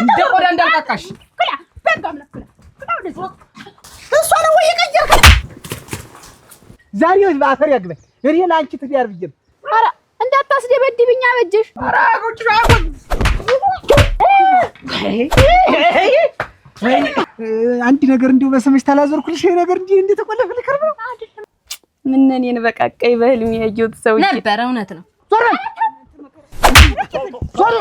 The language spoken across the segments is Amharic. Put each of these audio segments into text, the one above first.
እንደ ቆዳ እንዳልቃቃሽ ክላ በጋም ለክላ እሷ ነው የቀየርከ ዛሬ በአፈር ያግበኝ እኔ ላንቺ ትዳር ብዬ ኧረ እንዳታስደበድብኝ አበጀሽ ኧረ ቁጭ አንድ ነገር እንዲሁ በስምሽ ታላዘርኩልሽ ነገር እንዴ ተቆለፈ ልከርም ነው አይደለም ምን እኔን በቃቀይ በህልም ያየሁት ሰው ነበር እውነት ነው ዞር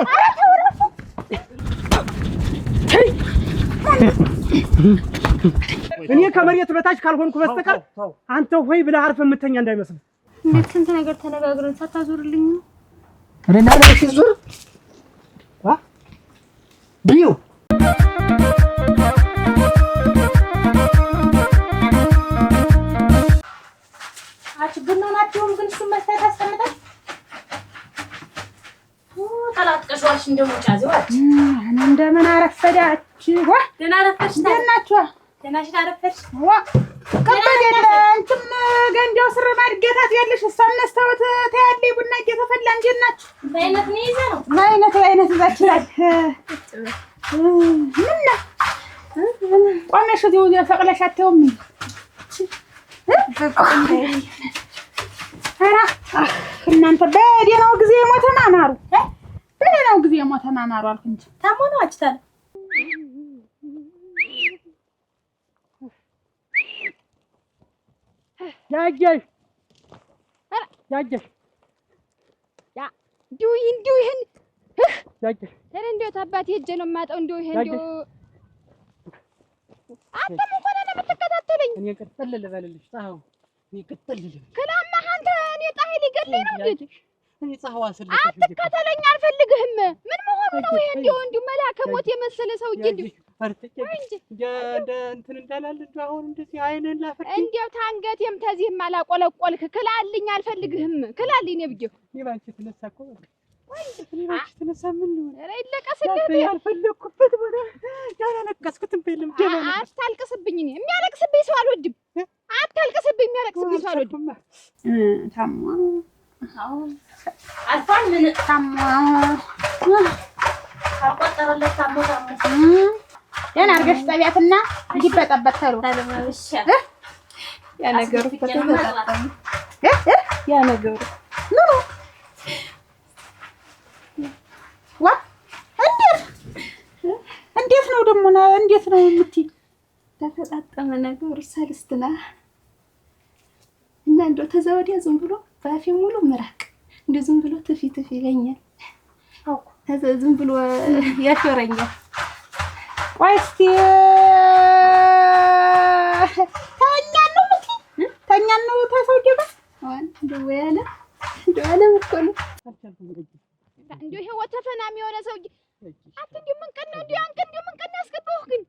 እኔ ከመሬት በታች ካልሆንኩ በስተቀር አንተ ሆይ ብለህ አርፈህ የምተኛ እንዳይመስል እንዴት ስንት ነገር ተነጋግረን ሳታዞርልኝ ነው ረና ለሽ ዙር ቢዩ አችግናናችሁም ግን እሱ መስጠት አስቀምጣል ጠላት ቀሽዋሽ እንደሞጫ ዝዋች እንደምን አረፈዳችሁ ደህና አረፈድሽ ደህናችሁ ደህናሽ አረፈድሽ ከበደ አንቺም ገንዳው ስር ማድገታት ያለሽ እሷን ነስተውት ታያለይ ቡና እየተፈላ እንጀናችሁ በአይነት ነው ይዘ ነው በአይነት ይዛችላል ምን ቆመሽ እዚሁ ፈቅለሽ አትይውም ኧረ እናንተ በደህናው ጊዜ ሞተ ማማሩ በደህናው ጊዜ ሞተ ማማሩ አልኩ እንጂ ታሞ ነው አጭታል ያጀሽ ያ እንዲሁ ይሄን ያጀሽ እንዴት አባቴ ሄጄ ነው የማጣው እንዲሁ ይሄን እንዲሁ አንተም እኮ ነህ የምትከታተለኝ እኔ ቅጥል ልበልልሽ ጣው እኔ ቅጥል ልበል ክላማ አንተ እኔ ጣይ ሊገለኝ ነው እንዴ እኔ ጻህዋ ስለሽ አትከተለኝ አልፈልግህም ምን መሆኑ ነው ይሄ እንዲሁ መላከ ሞት የመሰለ ሰውዬ እንዲሁ እንደ እንትን እንዳላል እንደው አሁን እንደዚህ አይነን ላፈር እንዴው ታንገቴም ተዚህም አላቆለቆልክ ክላልኝ አልፈልግህም ክላልኝ ነው ብዬ ይባንቺ ተነሳኮ ይባንቺ ተነሳ ምን ነው ኧረ ይለቀስልህ ያልፈለኩበት ወደ ያለነቀስኩትን በለም ደማ አታልቅስብኝ እኔ የሚያለቅስብኝ ሰው አልወድም አታልቅስብኝ የሚያለቅስብኝ ሰው አልወድም ታማ አዎ አልፋን ምን ታማ አቆጠረለት ታሞ ደህና አድርገሽ ጠቢያትና እንዲበጠበጥ ተሩ ታለማሽ ያ ነገሩ ተተበጣጣም ያ ነገሩ ኑ ዋ እንዴት ነው ደግሞ እንዴት ነው የምትይ ተፈጣጠመ ነገሩ ሰልስትና እና እንደው ተዛወዲያ ዝም ብሎ ባፊ ሙሉ ምራቅ እንደው ዝም ብሎ ትፊ ይለኛል አውቁ ዝም ብሎ ያሾረኛል ቆይ እስቲ ተኛን ነው ተሰውዬ ጋር እንደው ያለ እኮ ነው እንደው ይሄ ወተፈናም የሆነ ሰውዬ እንዲሁ ምን ቀን ነው እንዲሁ ያን ቀን እንዲሁ ምን ቀን ያስገባሁህ ግን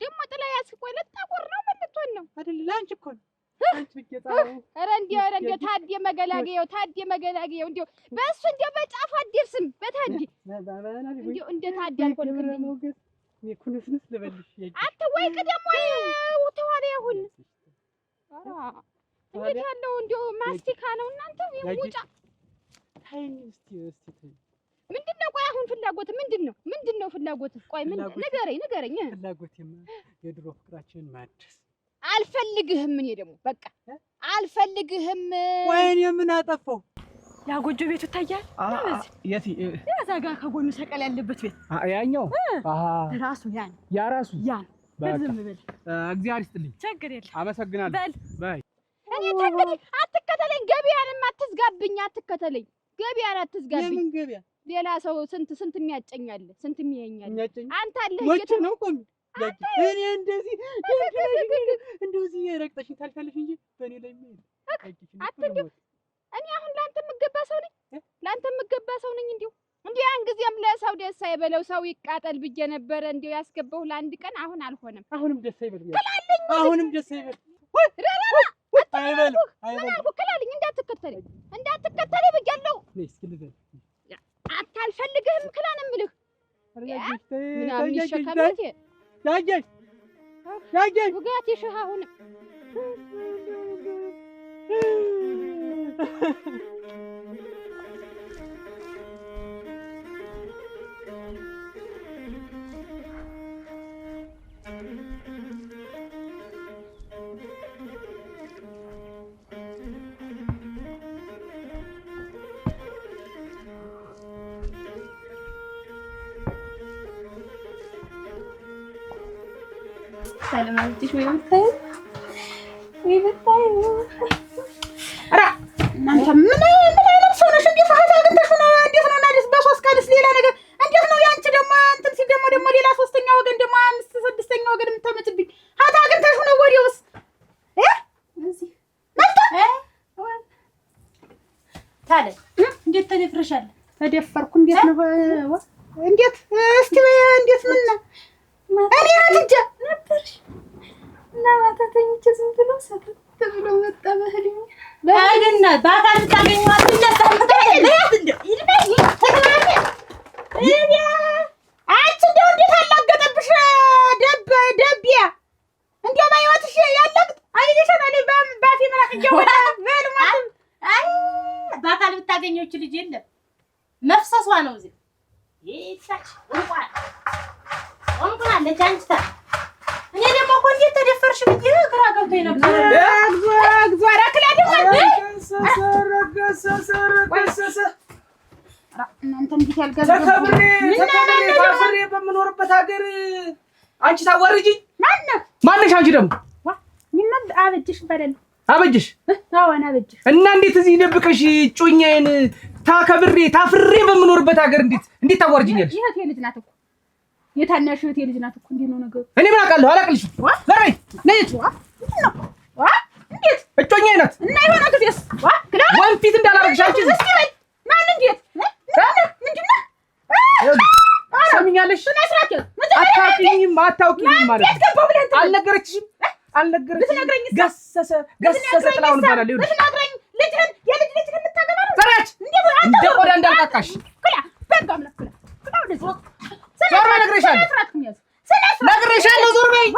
ደግሞ ጥላ ያስቆይ ለጣቆር ነው ምን ልትሆን ነው አይደል ላንቺ እኮ ነው ኧረ እንዲሁ ታዲያ መገላገየው እንዲሁ በእሱ እንዲሁ በጫፍ አትደርስም በታዲ እንዲሁ እንደ ታዲ አልሆንክልኝ የኩንስንስ ልበልሽ አትወይ ቅደም ወይ ተዋለ ያሁን እንዴት ያለው እንዲሁ ማስቲካ ነው እናንተ የሙጫ ታይኝ እስቲ ምንድነው ቆይ አሁን ፍላጎት ምንድነው ፍላጎት ቆይ ምን ንገረኝ ፍላጎቴማ የድሮ ፍቅራችንን ማደስ አልፈልግህም እኔ ደግሞ በቃ አልፈልግህም ወይኔ ምን አጠፋው ያ ጎጆ ቤቱ ታያል የት ያዛጋ ከጎኑ ሰቀል ያለበት ቤት ያኛው ራሱ ያ ራሱ ዝም ብል እግዚአብሔር ይስጥልኝ ችግር የለም አመሰግናለሁ በል እኔ ተንገዲ አትከተለኝ ገበያንም አትዝጋብኝ አትከተለኝ ገበያን አትዝጋብኝ የምን ገበያ ሌላ ሰው ስንት የሚያጨኛል ስንት የሚያኛል አንተ አለህ ወጭ ነው ቆም እኔ እንደዚህ ረቅጠሽኝ ታልፈልሽ እንጂ በእኔ ላይ አትንዲሁ እኔ አሁን ላንተ የምገባ ሰው ነኝ እንዲሁ ያን ጊዜም ለሰው ደስ አይበለው ሰው ይቃጠል ብዬ ነበረ እንዲሁ ያስገባሁ ለአንድ ቀን አሁን አልሆነም አሁንም ደስ አይበል አይበለው ክላልኝ እንዳትከተለኝ ብያለሁ አታልፈልግህም ክላን እምልህ ምናምን ይሸከምት ያየሽ ውጋት ይሽህ አሁንም ሰላማችሁ ወይ ብታይ ኧረ እናንተ ምን አይነት ሰው ነሽ? እንዴት ሀታ አግኝተሽ ነው? እንዴት ነው እናዲስ በሶስት ቀንስ ሌላ ነገር እንዴት ነው? ያንቺ ደግሞ እንትን ሲል ደግሞ ሌላ ሶስተኛ ወገን ደግሞ አምስት ስድስተኛ ወገን የምታመጭብኝ ሀታ አግኝተሽ ነው? ወዲያውስ እዚህ መጣ ታዲያ እንዴት ተደፍረሻል? ተደፈርኩ። እንዴት ነው? እንዴት እስቲ እንዴት ምን እኔ አትጀ ነበርሽ እና ማታ ተኝቼ ዝም ብሎ ሰተት ብሎ መጣ በህልሜ። ባይገና ባካል ታገኘው አትነሳ ታይለያት እንደው ይልበይ አንቺ እንደው እንዴት አላገጠብሽ ደቢያ እንደው ባይወትሽ ያለቅጥ አይልሽን እኔ ባፊ መራቅ ይወጣ በልማት አይ ባካል ብታገኘው እቺ ልጅ የለም መፍሰሷ ነው እዚህ ይሳች እንኳን ለቻንችታ እኔ ደግሞ እኮ እንዴት ተደፈርሽ ብዬ ግራ ገብቶኝ ነበር። እግዚአብሔር አክላደ እናንተ እንዴት ያልገዛው ተከብሬ በምኖርበት ሀገር አንቺ ታዋርጂኝ? ማነሽ አንቺ ደግሞ? ምን አበጅሽ በደል አበጅሽ? አዎ እኔ አበጅሽ እና እንዴት እዚህ ደብቀሽ ጮኛዬን ታከብሬ ታፍሬ በምኖርበት ሀገር እንዴት ታዋርጂኛለሽ? ይሄ ልጅ ናት እኮ የታናሽ እህቴ ልጅ ናት እኮ። እንዴት ነው ነገሩ? እኔ ምን አውቃለሁ? አላቅልሽም። ዘርበይ ነይት እንዴት እጮኛዬ ናት እና የሆነ ጊዜስ ወንፊት እንዳላረግሽ አንቺ እስቲ በል ማን እንዴት ምንድነው ሰሚኛለሽ? አታውቂኝም ማለት አልነገረችሽም? ገሰሰ ጥላውን ይባላል። ይኸውልሽ ልጅህን የልጅ ልታገባ ነው ዘራች እንደ ቆዳ እንዳልቃቃሽ ዞር በይ ነግሬሻለሁ። ዞር በይ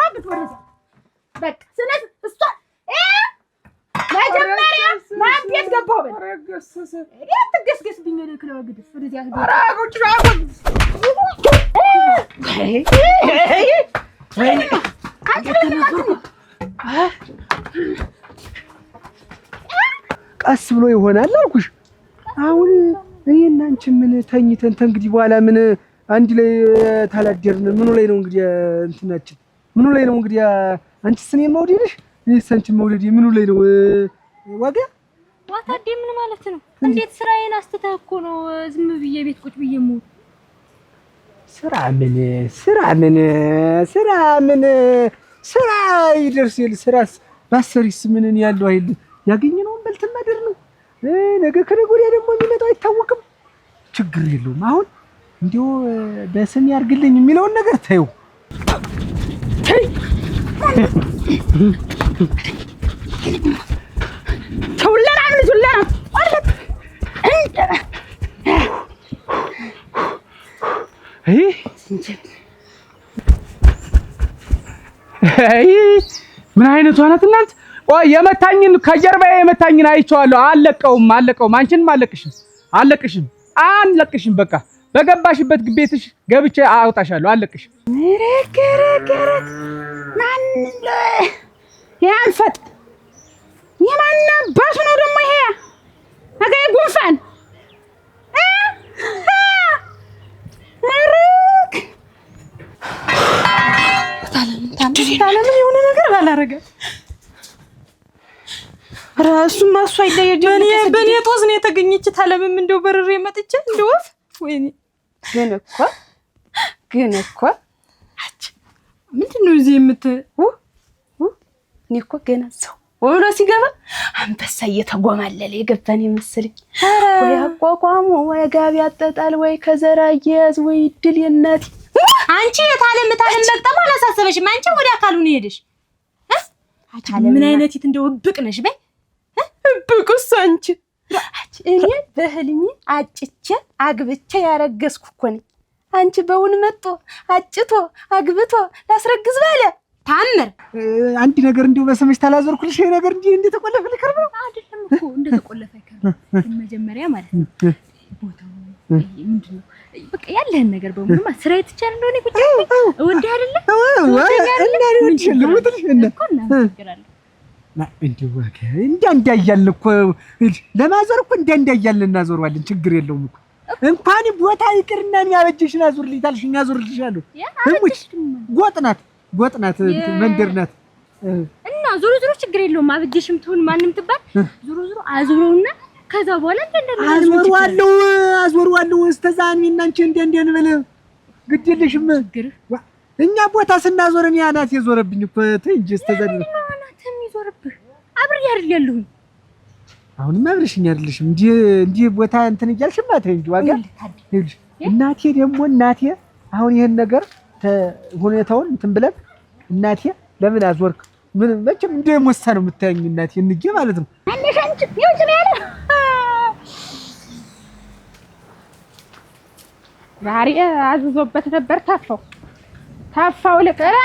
በቃ ስነት እሷ መጀመሪያ ማን ቤት ገባሁ በል ትገስገስብኝ ለክለው ግድፍ ወደዚያ አራጎች ቀስ ብሎ ይሆናል አልኩሽ። አሁን እኔና አንቺ ምን ተኝተን እንግዲህ በኋላ ምን አንድ ላይ ታላደርን ምኑ ላይ ነው እንግዲህ እንትናችን ምኑ ላይ ነው እንግዲህ አንቺስ እኔን መውደድሽ እኔስ አንቺን መውደዴ ምኑ ላይ ነው ዋጋ ዋታዴ ምን ማለት ነው? እንዴት ስራዬን አስተታህ እኮ ነው ዝም ብዬ ቤት ቁጭ ብዬ ሞት ስራ ይደርሳል። ስራስ ባሰሪስ ምንን ያለው አይል ያገኘነውን በልተን ማደር ነው። ነገ ከነገ ወዲያ ደግሞ የሚመጣው አይታወቅም። ችግር የለውም። አሁን እንዲሁ በስም ያርግልኝ የሚለውን ነገር ታዩ ምን አይነቷ ናት እናንተ? የመታኝን ከጀርባዬ የመታኝን አይቼዋለሁ። አለቀውም አንቺንም አለቅሽም በቃ በገባሽበት ቤትሽ ገብቼ አውጣሻለሁ። አለቅሽም ማን ያንፈጥ የማን ባሱ ነው ደግሞ ይሄ አገይ ጉንፋን ማረክ ታለም የሆነ ነገር ባላረገ ራሱም ማሱ አይደየ በኔ ጦዝ ነው የተገኘች። ታለምም እንደው በርሬ መጥቼ እንደወፍ ወይኔ ግን እኮ አጭ ምንድነው እዚህ እኔ እኮ ገና ሰው ወሎ ሲገባ አንበሳ እየተጎማለለ የገባን ይመስልኝ። ወይ አቋቋሙ ወይ ጋቢ አጠጣል ወይ ከዘራ እየያዝ ወይ ድል የናት አንቺ የታለም መጣማ አላሳሰበሽም? አንቺ ወደ አካሉ ነው ሄደሽ ምን አይነት ይት እንደው ብቅ ነሽ በይ ብቁስ አንቺ እኔ በህልሜ አጭቼ አግብቼ ያረገዝኩ እኮ ነኝ። አንቺ በውን መጥቶ አጭቶ አግብቶ ላስረግዝ ባለ ታምር አንድ ነገር እንዲው በሰመሽ ታላዘርኩልሽ ይሄ ነገር እንጂ እንደ ተቆለፈ ልከር ነው አይደለም እኮ እንደ ተቆለፈ አይከርም። መጀመሪያ ማለት ነው ቦታው ምንድነው በቃ ያለህን ነገር በሙሉ ስራ የተቻለ እንደሆነ ቁጭ ወንድ አይደለ እና ነው ልሙትልሽ እና እንዲው ወከ እንዳያያልን እኮ ለማዞር እኮ እንዳያያልን እናዞርዋለን። ችግር የለውም እኮ እንኳን ቦታ ይቅርና ያበጀሽና ዙርልኝ ታልሽኛ ዙርልሻለሁ። እሙች ጎጥ ናት ጎጥ ናት መንደር ናት። እና ዞሮ ዞሮ ችግር የለውም። አብጀሽም ትሁን ማንም ትባል ዞሮ ዞሮ አዙረውና ከዛ በኋላ አዞረዋለሁ እስከዛ እኔና አንቺ እንደ እንበል ግድ የለሽም። እኛ ቦታ ስናዞር እኔ አናት የዞረብኝ እኮ ተይ እንጂ እስከዛ አናት የሚዞርብህ አብሬ አይደል ያለሁኝ። አሁንም አብረሽኝ አይደለሽም እንጂ ቦታ እንትን እያልሽማ ተይ እንጂ ዋጋ እናቴ ደግሞ አሁን ይሄን ነገር ሁኔታውን እንትን ብለን እናቴ ለምን አዞርክ ምን መቼም እንደሞሳ ነው የምታየኝ እናቴ እንጂ ማለት ነው። አንቺ ይውጭ ነው ያለ ዛሬ አዝዞበት ነበር ታፋው ልቀራ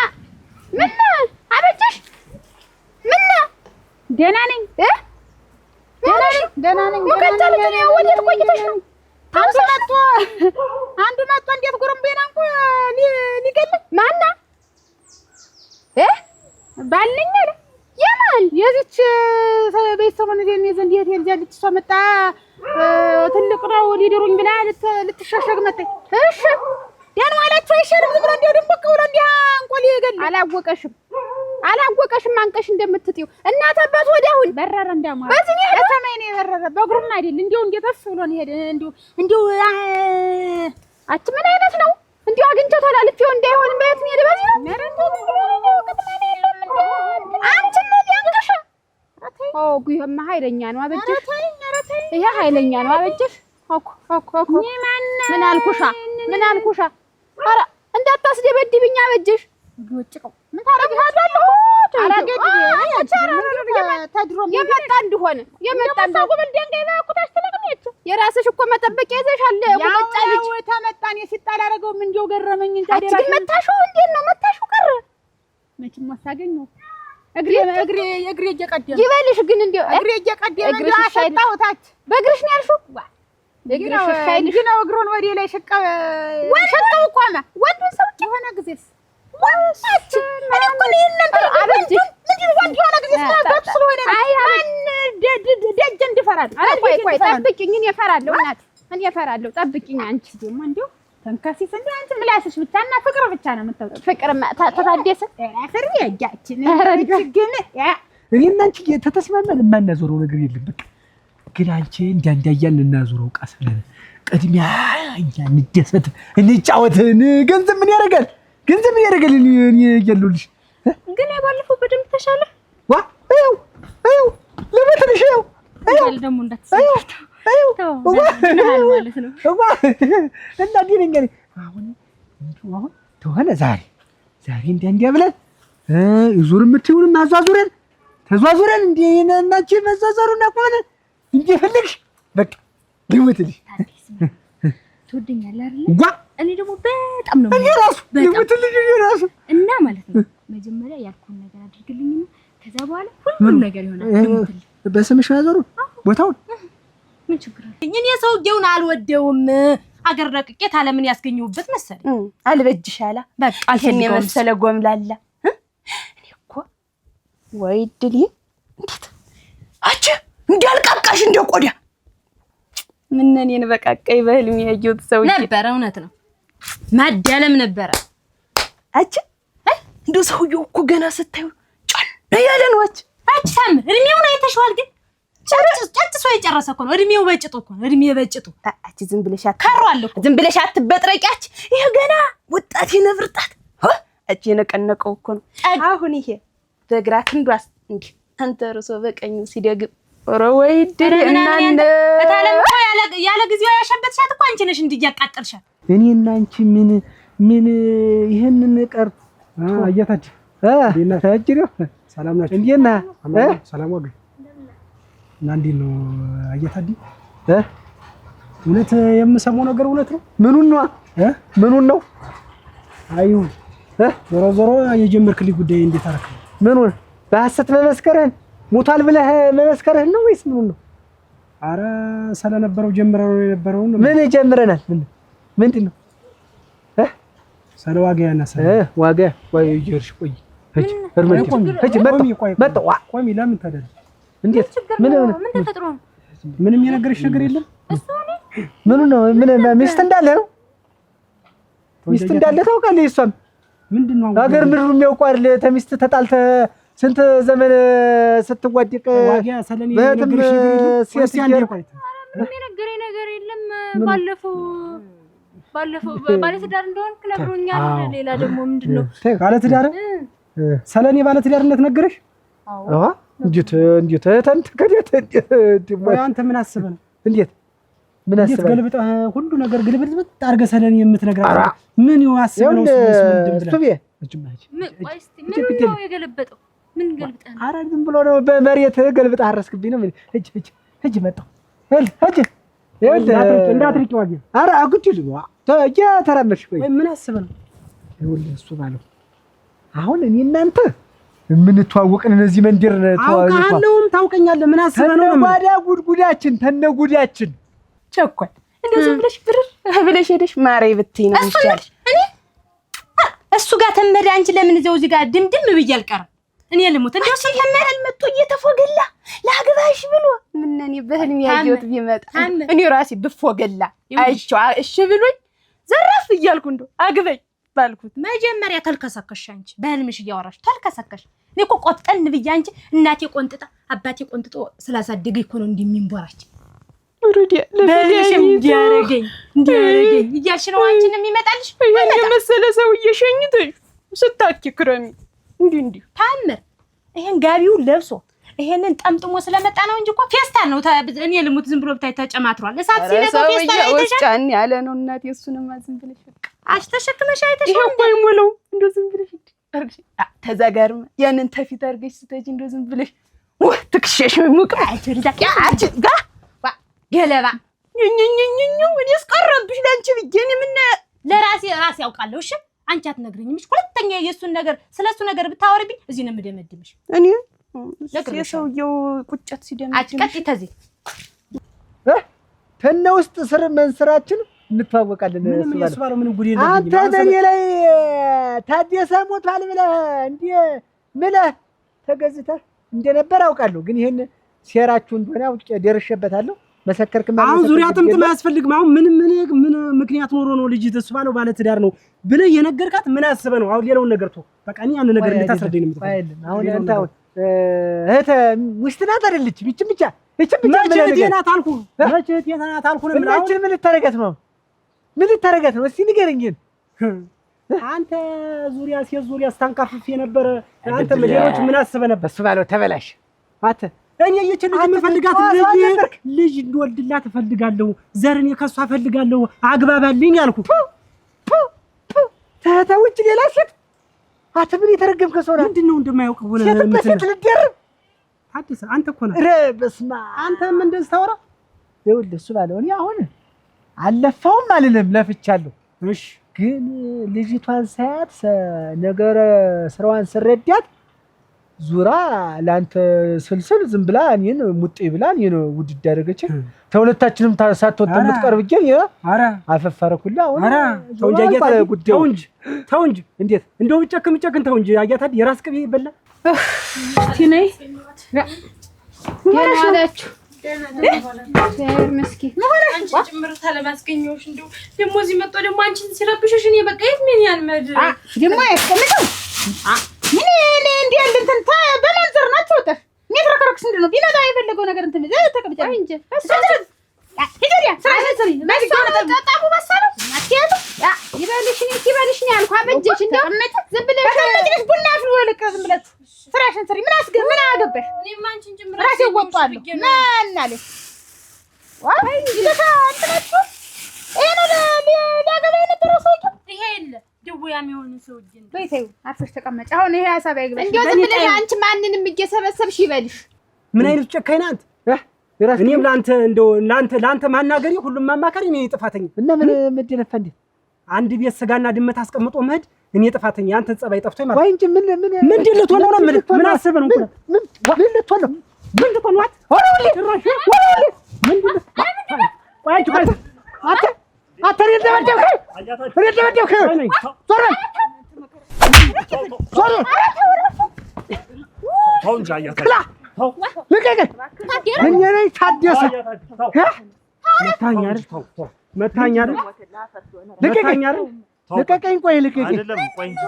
ምን አበጀሽ ምን ደህና ነኝ ደህና ነኝ ወከተል ነው ወዴት ቆይተሽ ነው አንዱ መጥቶ እንዴት ጉርምቤና እንኳ ሊገል ማና ባልኝ አለ የማን የዚች ቤተሰቡን ዘንድ የት ሄልጃለች እሷ መጣ ትልቅ ነው ሊድሩኝ ብላ ልትሻሸግ መጣች። እሺ ያን ማላችሁ አይሻልም ዝም ብሎ እንደው ደም በቀውሎ እንዲያ እንቆል ይገል አላወቀሽም አንቀሽ እንደምትጥዩ እናት አባት ወዲያውን በረረ እንዳማራ በዚህ ነው ለሰማይ ነው የበረረ በእግሩም አይደል እንደው እንዴትስ ብሎ ነው ሄደ እንደው አች ምን አይነት ነው እንደው አግኝቼው ተላልፌው እንዳይሆን በየት ነው ሄደ በዚህ ነው ነረንዶ ከተማኔ የለውም እንዴ አንቺ ነው ያንቀሽ ጉይማ ኃይለኛ ነው አበጀሽ ይሄ ኃይለኛ ነው አበጀሽ አኮ ምን አልኩሻ ኧረ እንዳታስደበድብኝ አበጀሽ ይወጭቀው ምን ታረጋለህ የመጣ እንደሆነ ጉብል ደንጋይ ባኩታሽ ተለቅሜት የራስሽ እኮ መጠበቂያ ይዘሻል ወጣ ልጅ ተመጣን ሲጣል አረገውም እንደው ገረመኝ እንጂ አይደለም አትግል መታሽው እንዴት ነው መታሽው ቀረ መቼም ማሳገኘው እግሬ እየቀደመ ይበልሽ ግን እንደው እግሬ እየቀደመ እንደው አሸጣውታች በእግርሽ ነው ያልሽው እግርሽ ሻይልሽ ነው እግሩን ወዴ ላይ ሸቀው ቆመ ወንዱን ሰው የሆነ ጊዜስ ወንሳች እኔ እኮ ነበር አበጅ ምንድን ወንድ የሆነ ጊዜ ስታጣ ስለሆነ ማን ደጅ እንድፈራል ቆይ ጠብቂኝ እኔ እፈራለሁ እናት እኔ እፈራለሁ ጠብቂኝ አንቺ ደግሞ እንደው ተንከሲስ እንደ አንቺ ምላስሽ ብቻና ፍቅር ብቻ ነው የምታውቀው ፍቅር ተታደሰ ፍቅር ያጃችን ግን እኔና አንቺ ተተስማማን የማናዞረው ነገር የለም በቃ ግን አንቺ እንዳያያን እናዞረው ቃስ ብለን ቅድሚያ እንደሰት እንጫወት ገንዘብ ምን ያደርጋል እኔ እያለሁልሽ ግን ባለፈው በደምብ ተሻለ ዋ አዩ ለበትንሽ አዩ ደግሞ እንዳትሰጣ ማለት ነው እና ዲነኛ አሁን ተሆነ ዛሬ እንዲያ ብለን ዙር የምትይውን ማዛዙረን ተዛዙረን እናንቺ መዛዛሩና ቆመን እንደፈለግሽ በቃ ልውትልሽ ትወደኛለህ አይደል? እኔ ደግሞ በጣም ነው ራሱ እና ማለት ነው መጀመሪያ ያልኩን ነገር አድርግልኝና ከዛ በኋላ ሁሉም ነገር ይሆናል። በስምሽ ያዘሩ ቦታውን ምን ችግር አለ? እኔ ሰውዬውን አልወደውም። አገር ረቅቄ ታለምን ያስገኘውበት መሰለኝ አልበጅሽ አላ በቃ ይሄን የመሰለ ጎምላላ እኔ እኮ ወይ ድል እንዴት አቺ እንዳልቃቃሽ እንደቆዳ ምን እኔን በቃቀይ በህልም ያየሁት ሰው ነበር። እውነት ነው ማዳለም ነበረ። አቺ እንደው ሰውዬው እኮ ገና ስታዩ ጫን ያለ ነው። አቺ ሳም እድሜውን አይተሽዋል? ግን ጨጭሶ የጨረሰ እኮ ነው። እድሜው በጭጡ እኮ ነው። እድሜ በጭጡ አቺ ዝም ብለሽ አትበጥረቂያች። ይሄ ገና ወጣት የነብርጣት አቺ የነቀነቀው እኮ ነው። አሁን ይሄ በግራ ክንዷስ እንዴ አንተርሶ በቀኙ ሲደግም ኦሮ ወይ ድል እናንተ ታለም እኮ ያለ ጊዜው ያሸበትሻት እኮ አንቺ ነሽ እንዲያቃጥልሻት። እኔና አንቺ ምን ይሄንን ቀር አያታች ታጅሪው ሰላም ናችሁ? እንዴት ነህ? ሰላም ወግ እና እንዴት ነው አያታዲ? እውነት የምሰማው ነገር እውነት ነው? ምኑን ነው? አዩ ዞሮ የጀመርክልኝ ጉዳይ እንዴት አደረክ? ምኑን በሐሰት መመስከርህን ሞታል ብለህ መመስከርህን ነው ወይስ ምኑን ነው? አረ ስለነበረው ጀምረው የነበረው ነው። ምን ጀምረናል? ምንድን ነው? ሰለ ዋጋ ያነሳ ዋጋ ወይ ጀርሽ ቆይ ቆይ ለምን ታደረ እንዴት ምን ተፈጥሮ ነው? ምንም የነገርሽ ነገር የለም? ምኑ ነው? ምን ሚስት እንዳለ ነው? ሚስት እንዳለ ታውቃለህ? እሷም ምንድነው ሀገር ምድሩ የሚያውቀው አይደል? ተሚስት ተጣልተ ስንት ዘመን ስትዋደቅ ዋጊያ ሰለኔ ነገርሽ ምንም የነገረኝ ነገር የለም። ባለፈው ባለትዳር እንደሆንክ ነግሮኛል። ሌላ ደግሞ ምንድነው ባለትዳር ሰለኔ ባለትዳርነት ነገረሽ? አዎ እንዴት ተንተ ከደተ ወይ አንተ ምን አስበህ ነው? እንዴት ምን አስበህ ገልብጣ ሁሉ ነገር ግልብልብጥ አድርገህ ሰለኔ የምትነግራት ምን ይዋስብ ነው? ምን ነው የገለበጠው? ምን ገልብጠህ ነው? ኧረ ዝም ብሎ ነው በመሬት ገልብጠህ አረስክብኝ ነው። ሂጅ መጣሁ እንዳትርቂ ዋጊያ። ኧረ አጉድል ተራመድሽ። ቆይ ምን አስበህ ነው? ይኸውልህ እሱ ባለው አሁን እኔ እናንተ የምንተዋወቅን እነዚህ መንደር አውቃለሁም ታውቀኛለህ። ምን አስበህ ነው? ተነጓዳ ጉድጉዳችን ቸኳይ እንደው ዝም ብለሽ ብርር ብለሽ ሄደሽ ማሬ ብትይ ነው ይቻላል። እሱ ጋር ተመደ። አንቺ ለምን እዚህ ጋር ድምድም ብዬ አልቀርም? እኔ ልሙት እንደው ሲተመረል መጥቶ እየተፎገላ ላግባሽ ብሎ ምንኔ በህልም ያየሁት ቢመጣ እኔ ራሴ ብፎገላ አይቼው እሺ ብሎኝ ዘራፍ እያልኩ እንደው አግበኝ ባልኩት መጀመሪያ ተልከሰከሽ። አንቺ በህልምሽ እያወራሽ ተልከሰከሽ። እኔ እኮ ቆፍጠን ብዬ አንቺ እናቴ ቆንጥጣ አባቴ ቆንጥጦ ስላሳደገኝ እኮ ነው እንደሚንቦራች ለፈለሽም እንዲያረገኝ እያልሽ ነው አንቺን የሚመጣልሽ። ይሄን መሰለ ሰውዬ ሸኝተሽ ስታኪ ክረሚ እንዲህ ታምር ይሄን ጋቢውን ለብሶ ይሄንን ጠምጥሞ ስለመጣ ነው እንጂ እኮ ፌስታል ነው። እኔ ልሙት ዝም ብሎ ብታይ ተጨማትሯል። እሳት ሲነካው ፌስታል አይተሻል? ጫን ያለ ነው እናቴ። እሱንማ ዝም ብለሽ በቃ አሽተሸክመሽ አይተሻል? ይሄን ባይሞላው እንደው ዝም ብለሽ አርግሽ ተዛጋርም ያንን ተፊት አርገሽ ስተጂ እንደው ዝም ብለሽ ትክሸሽ ሙቅ አጭርዳ ገለባ እኔ እስቀረብሽ ላንቺ ብዬ እኔ ምን ለራሴ ያውቃለሁ። እሺ አንቺ አትነግሪኝም። እሺ ሁለተኛ የሱን ነገር ስለሱ ነገር ብታወሪብኝ እዚህ ነው የምደመድምሽ። እኔ የሰውየው ቁጭት ሲደምድምሽ አጭቀጥ ተዚህ ተነ ውስጥ ስር መንስራችን እንተዋወቃለን። እሱ ባለው ምንም ጉድ የለም። አንተ በኔ ላይ ታደሰ ሞቷል ብለህ እንዴ ምለህ ተገዝተህ እንደነበር አውቃለሁ። ግን ይሄን ሴራችሁ እንደሆነ አውቄ ደርሼበታለሁ። መሰከርክ ማለት አሁን ዙሪያ ጥምጥም አያስፈልግም። አሁን ምን ምክንያት ኖሮ ነው ልጅ እሱ ባለው ባለ ትዳር ነው ብለህ የነገርካት ምን አስበህ ነው? አሁን ሌላውን ነገር ተው በቃ። እኔ ያን ነገር እንድታስረዳኝ ነው የምትፈልገው? አሁን አንተ እህተ ውስጥ ናት አይደለችም? ይቺ ብቻ መቼ ናት አልኩህ? መቼ ናት አልኩህ? ምን ልታረጋት ነው? ምን ልታረጋት ነው? እስቲ ንገረኝ። አንተ ዙሪያ ዙሪያ ስታንካፍፍ የነበረ አንተ ሌሎች ምን አስበህ ነበር? እሱ ባለው ተበላሽ። አንተ እኔ ይችን ልጅ የምፈልጋት ልጅ እንድወልድላት እፈልጋለሁ። ዘርን ከሷ እፈልጋለሁ። አግባባልኝ አልኩህ። ተውጭ ሌላ ሴት አንተ ምን የተረገምከ ሰው ነህ? ምንድነው እንደማያውቅ ሆነ ሴት ልትደርብ ታደሰ አንተ እኮ ነህ። ኧረ በስመ አብ አንተም እንደዚህ ታወራ። ይኸውልህ እሱ ባለው እኔ አሁን አለፋውም አልልም ለፍቻለሁ። እሺ ግን ልጅቷን ሳያት ነገረ ስራዋን ስረዳት ዙራ ላንተ ስልስል ዝም ብላ እኔን ሙጤ ብላ እኔን ውድድ ያደረገች። ተሁለታችንም ሳትወጣ የምትቀርብኝ ኧረ አፈፈረኩላ። አሁን ተው እንጂ እንዴት እንደው ጨክም ተው እንጂ አያታድ የራስ ቅቤ ይበላ። እስቲ ነይ ያናላችሁ ሸር መስኪ አንቺ ጭምርታ ለማስገኘውሽ እንደው ደሞ እዚህ መጥቶ ደሞ አንቺን ሲረብሽሽ እኔ በቃ የት ምን ያልመድ ደሞ ያስቀምጠው ምን እንዴ እንትን በመንዘር ናቸው ተፍ ኔትረከረክስ እንደው ቢመጣ የፈለገው ነገር እንትን ተቀብጫ እንጂ ሂደሪያ ሳይሰሪ መስካነ ተጣጣሙ መሰለው ማቲያቱ ይበልሽ ነው ያልኩ አበጀሽ እንደው ዝም ብለሽ ቡና አፍሉ ወለቀ ዝም ብለሽ ስራሽን ስሪ። ምን አገባሽ? እኔማ አንቺን ጭምርታ ራሴ ወጣለሁ ማናለ ዋይ ይለታ አንተነቱ እኔ ለዳገባ የነበረው ሰውዬ ይሄ የለ ደውያም የሆነ ሰውዬ ነው። በይተው አርፈሽ ተቀመጭ። አሁን ይሄ ሐሳብ አይግባሽ። እንደው ዝም ብለሽ አንቺ ማንንም እየሰበሰብሽ ይበልሽ። ምን አይነት ጨካኝ ናት? እኔም ላንተ ማናገሪ ሁሉም ማማከሪ እኔ ጥፋተኛ እና ምን መደነፈ እንዴ? አንድ ቤት ስጋና ድመት አስቀምጦ መሄድ እኔ ጥፋተኛ። አንተ ጸባይ ጠፍቶኝ ማለት ወይ እንጂ ምን ልትሆን ነው? ምን አስበህ ነው? ምን ልትሆን ነው? ምን ልትሆን ነው? ወራውልኝ ወይ አንተ ደበደብከ መታኛ አይደል? ልቀቀኝ። ቆይ ልቀቀኝ። አይደለም ቆይ እንጂ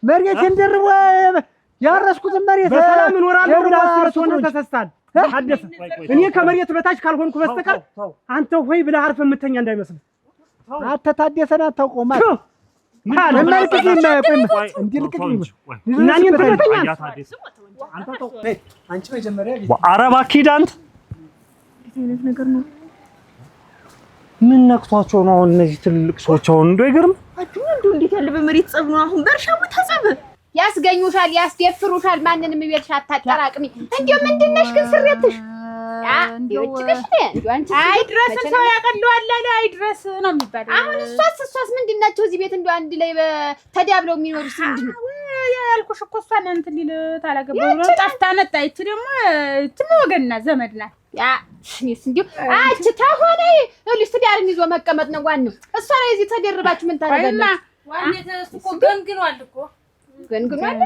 መሬቴን ደርቦ ያረስኩትን መሬት በሰላም እኖራለሁ ብለህ አስበህ ሆነ ተሰስታል። ታደሰ እኔ ከመሬት በታች ካልሆንኩ በስተቀር አንተ ሆይ ብለህ አርፈህ የምተኛ እንዳይመስልህ። አንተ ታደሰን አታውቀውም። አንቺ መጀመሪያ ኧረ እባክህ ሂድ አንተ። አይነት ነገር ነው። ምን ነክቷቸው ነው አሁን እነዚህ ትልልቅ ሰዎች? አሁን እንደው አይገርም እንዴት ያለ በመሬት ጸብ ነው አሁን። በእርሻው ተጸብ ያስገኙሻል፣ ያስደፍሩሻል። ማንንም ይበልሽ አታጠራቅሚ። እንደው ምንድን ነሽ ግን ስሬትሽ? አይድረስን ሰው ያቀለዋል አለ አይድረስ ነው የሚባለው። አሁን እሷስ ምንድን ናቸው እዚህ ቤት እንደው አንድ ላይ ተዳብለው የሚኖሩት ምንድን ነው ያልኩሽ እኮ እሷን እንትን ሊል ታላገባው ነው ጠፍታ መጣ። ይቺ ደግሞ ትም ወገንና ዘመድ ናት። እኔስ እንዲሁ አንቺ ታሆነ ልጅ ትዳርን ይዞ መቀመጥ ነው ዋናው። እሷ ላይ እዚህ ተደርባችሁ ምን ታደርጋላችሁ? ዋኔት እኮ ገንግኗል እኮ ገንግኗል።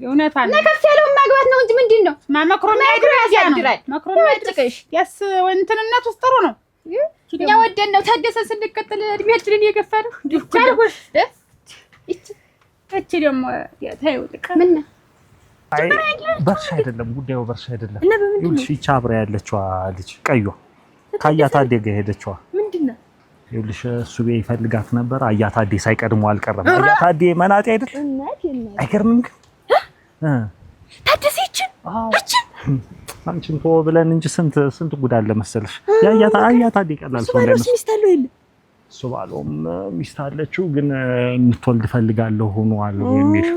እውነቷን ነው። ነከፍ ያለውን ማግባት ነው እንጂ ምንድን ነው ማመክሮም ያድራል። መክሮም ያጥቅሽ ያስ እንትንነት ውስጥ ጥሩ ነው። እኛ ወደን ነው ታደሰን ስንቀጥል እድሜያችንን የገፋነው። ቻልኩሽ እቺ ደግሞ ታዩ ምን አይ በርሻ አይደለም ጉዳዩ፣ በርሻ አይደለም። ይኸውልሽ ይህች አብራ ያለችዋ ልጅ ቀይዋ ከአያት አዴ ጋር ሄደችዋ ምንድን ነው? ይኸውልሽ እሱ ይፈልጋት ነበር። አያት አዴ ሳይቀድሙ አልቀረም። አያት አዴ መናጤ አይደል? አይገርምም ግን ታደሰችን አንቺን ተወው ብለን እንጂ ስንት ጉድ አለ መሰለሽ። አያት አዴ ቀላል ሰው ነው። ሚስት አለው የለ? እሱ ባለውም ሚስት አለችው ግን የምትወልድ ፈልጋለሁ ሆኗል የሚል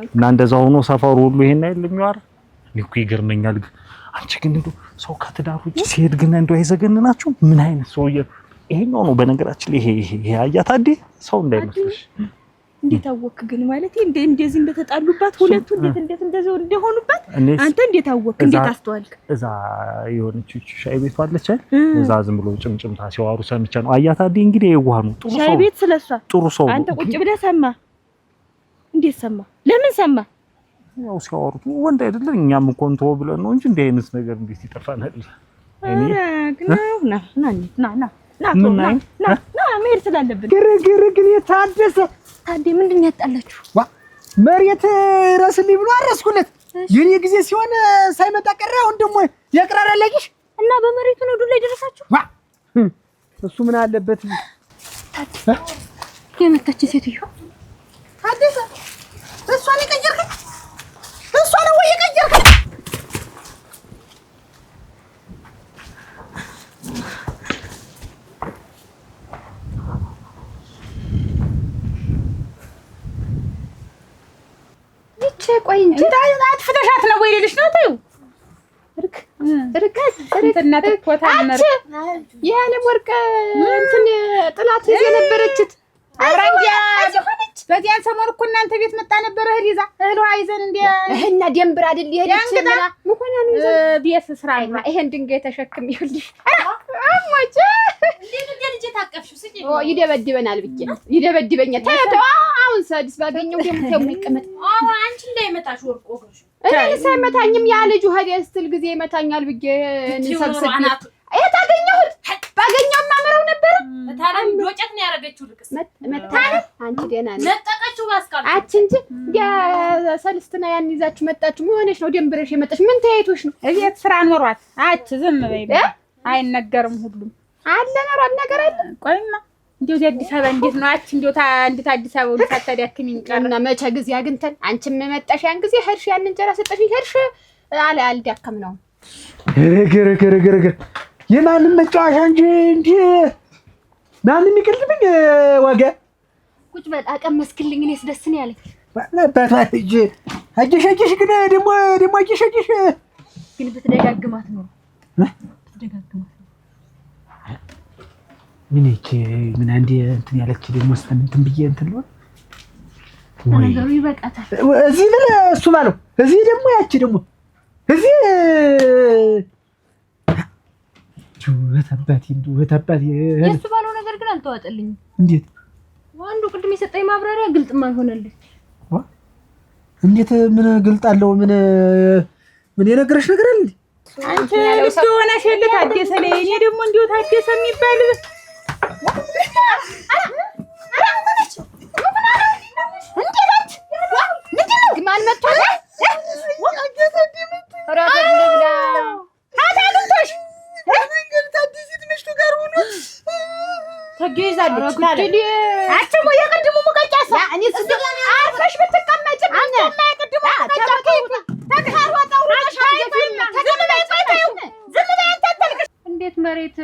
እና እንደዛ ሆኖ ሰፈሩ ሁሉ ይሄን አይደል የሚዋር። እኮ ይገርመኛል ግን አንቺ ግን እንደው ሰው ከትዳር ውጭ ሲሄድ ግን እንደው አይዘገንናችሁ? ምን አይነት ሰውዬ ይሄኛው ነው? በነገራችን ላይ ይሄ አያት አዴ ሰው እንዳይመስልሽ። እንዴት አወክ ግን ማለት እንደዚህ እንደተጣሉባት ሁለቱ እንዴት እንደዚህ እንደሆኑባት አንተ እንዴት አወክ? እንዴት አስተዋልክ? እዛ የሆነች ሻይ ቤት አለች አይደል? እዛ ዝም ብሎ ጭምጭምታ ሲዋሩ ሰምቼ ነው። አያት አዴ እንግዲህ የዋህ ነው፣ ጥሩ ሰው ሻይ ቤት ስለሷ ጥሩ ሰው። አንተ ቁጭ ብለህ ሰማ? እንዴት ሰማ? ለምን ሰማ? ያው ሲያወሩት ወንድ አይደለም። እኛም እኮ እንተው ብለን ነው እንጂ እንዲህ አይነት ነገር እንዴት ይጠፋናል? እኔ ና መሄድ ስላለብን ግርግር ግን የታደሰ ታዴ ምንድን ነው ያጣላችሁ? መሬት ረስልኝ ብሎ አረስኩለት። የኔ ጊዜ ሲሆን ሳይመጣ ቀረ። አሁን ደግሞ ያቅራራለሽ እና በመሬቱ ነው ዱላ ይደረሳችሁ? እሱ ምን አለበት? የመታች ሴትዮ ታደሰ እሷን የቀየርከኝ እሷ ነው ወይ የቀየርከኝ? ይቺ ቆይ እንጂ አጥፍተሻት ነው ወይ ልልሽ ነው። ተይው ርቀት የዓለም ወርቅ እንትን ጥላት የነበረችት አብራንዲያ በዚያን ሰሞን እኮ እናንተ ቤት መጣ ነበር። እህል ይዛ እህል ውሃ ይዘን እና ደንብር አይደል ይሄድሽ እና ሙኮና ነው ይዘን ቤት ስራ አይማ ይሄን ድንጋይ ተሸክም ይልሽ አሞጭ እንዴ ልጅ ታቀፍሽው ስጪ ይደበድበናል ብቻ ይደበድበኛል። ታያታ አሁን ሰድስ ባገኘው ደግሞ ተምቀመጥ አንቺ እንዳይመጣሽ ወርቆ ወግሽ እኔ ሳይመታኝም ያ ልጅ ሀዲያ ስትል ጊዜ ይመታኛል ብዬ እንሰብስብ ታገኘሁት ባገኘው ማመረው ነበር። ታዲያ ዶጨት ነው ያረገችው። ልቅስ መታነ አንቺ ደህና ነሽ ነጠቀችው ባስካል አቺ እንጂ ያ ሰልስትና ያን ይዛችሁ መጣችሁ ምን ሆነሽ ነው ደንብረሽ የመጣሽ? ምን ተያይቶሽ ነው? እቤት ስራ ኖሯት አቺ ዝም በይ አይነገርም። ሁሉም አለ ኖሯት ነገር አለ። ቆይማ እንዴው አዲስ አበባ እንዴት ነው አቺ እንዴው እንዴት አዲስ አበባ ወደ ታዳክሚኝ ቀርና መቼ ጊዜ አግንተን አንቺም መጣሽ ያን ጊዜ ሄድሽ ያን እንጀራ ሰጠሽኝ ሄድሽ አልዳከም ነው ገረገረ የማንም መጫወቻ እንጂ ማንም ይቀልብኝ ወገ ቁጭ በል አቀመስክልኝ። እኔስ ደስ ነው ያለኝ ለባቷ እጅ አጀሽ ግን ደግሞ አጀሽ ግን ብትደጋግማት ነው ብትደጋግማት ምን አንዴ እንትን ያለች ደግሞ እንትን ብዬ እንትን ነው ነገሩ ይበቃታል። እዚህ ምን እሱ ባለው እዚህ ደግሞ ያቺ ደግሞ እዚህ ወተባት የሱ ባለው ነገር ግን አልተዋጠልኝም። እንዴት ወንዱ ቅድም የሰጠኝ ማብራሪያ ግልጥም አልሆነልኝ። እንዴት ምን ግልጥ አለው? ምን የነገረሽ ነገር አለ? አንቺ ልትሆነሽ የለ ታደሰ ላይ እኔ ደግሞ እንዴው ታደሰ የሚባል ማን መጥቷል? ተገይዛለች ማለት አቸሞ የቅድሙ ሙቀጫሳ እኔ አርፈሽ ብትቀመጭ አንተ የቅድሙ ሙቀጫ ተካሯጣው እንዴት መሬት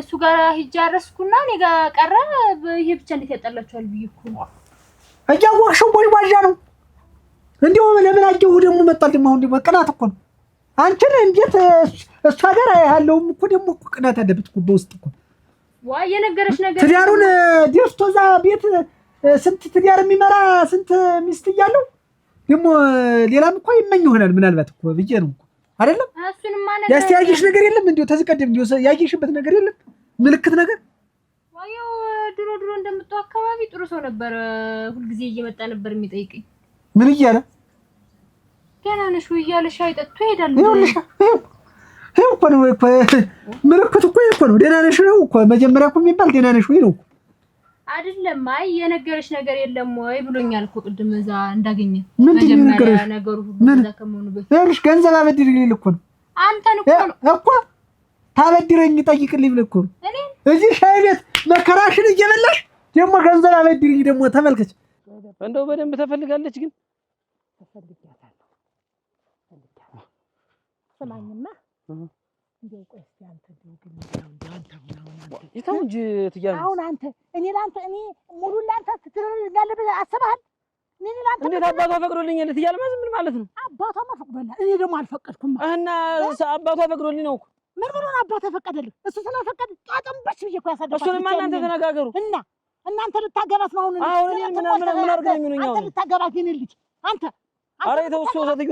እሱ ጋር ሂጅ አረስኩና እኔ ጋር ቀረ። ይሄ ብቻ እንዴት ያጣላችኋል ብዬ እኮ ነው። እያወቅሽው ቦልባዣ ነው እንዴው ለምን አጀው ደግሞ መጣል ደግሞ አሁን ደግሞ ቅናት እኮ ነው። አንቺን እንዴት እሷ ጋር ያለውም እኮ ደግሞ ቅናት አለበት እኮ በውስጥ እኮ ዋ የነገረሽ ነገር ትዳሩን ደስቶ እዛ ቤት ስንት ትዳር የሚመራ ስንት ሚስት እያለው ደግሞ ሌላም እኮ ይመኝ ይሆናል ምናልባት እኮ ብዬ ነው እኮ አይደለም። እሱንማ ነገር ያስተያየሽ ነገር የለም እንዴው ተዝቀደም እንዴው ያየሽበት ነገር የለም ምልክት ነገር ዋው ድሮ እንደምትው አካባቢ ጥሩ ሰው ነበር። ሁሉ ጊዜ እየመጣ ነበር የሚጠይቀኝ። ምን እያለ ገና ነሽ ወይ እያለ ሻይ ጠጥቶ ይሄዳል። ይኸው እኮ ነው እኮ ምልክት እኮ ነው። ደህና ነሽ ነው እኮ መጀመሪያ እኮ የሚባል ደህና ነሽ ወይ ነው አይደለም። አይ የነገረሽ ነገር የለም ወይ ብሎኛል እኮ ቅድም እዛ እንዳገኘ መጀመሪያ ነገሩ ሁሉ እዛ ከመሆኑ በፊት ይኸውልሽ ገንዘብ አበድሪልኝ እኮ ነው። አንተን እኮ ነው እኮ ታበድረኝ ጠይቅልኝ ብለህ እኮ ነው እዚህ ሻይ ቤት መከራሽን እየበላሽ ደግሞ ገንዘብ አበድሪልኝ ደግሞ ተመልከች። እንደው በደንብ ተፈልጋለች ግን ተፈልጋታለሁ። ሰማኝማ እንደው ቆይ እስኪ አንተ ግን እንደው አንተ ሁን ይተው እንጂ ትያለሽ። አሁን አንተ እኔ ሙሉ ላንተ ትላለህ ብለህ አስበሃል? እኔ ላንተ እንዴት አባቷ ፈቅዶልኛል ትያለሽ? ምን ማለት ነው? አባቷ ፈቅዶልኛል እኔ ደግሞ አልፈቀድኩም እና አባቷ ፈቅዶልኝ ነው እኮ። ምን አባቷ ፈቀደልህ? እሱ ስለፈቀደ ጣጣምበች ብዬ እኮ ያሳደግኩት። እሱንማ እናንተ ተነጋገሩ እና እናንተ ልታገባት ነው አሁን እኔ ምን አድርገኝ ነው አንተ ልታገባት የኔ ልጅ አንተ አረ ይተው እሱ ሰትዮ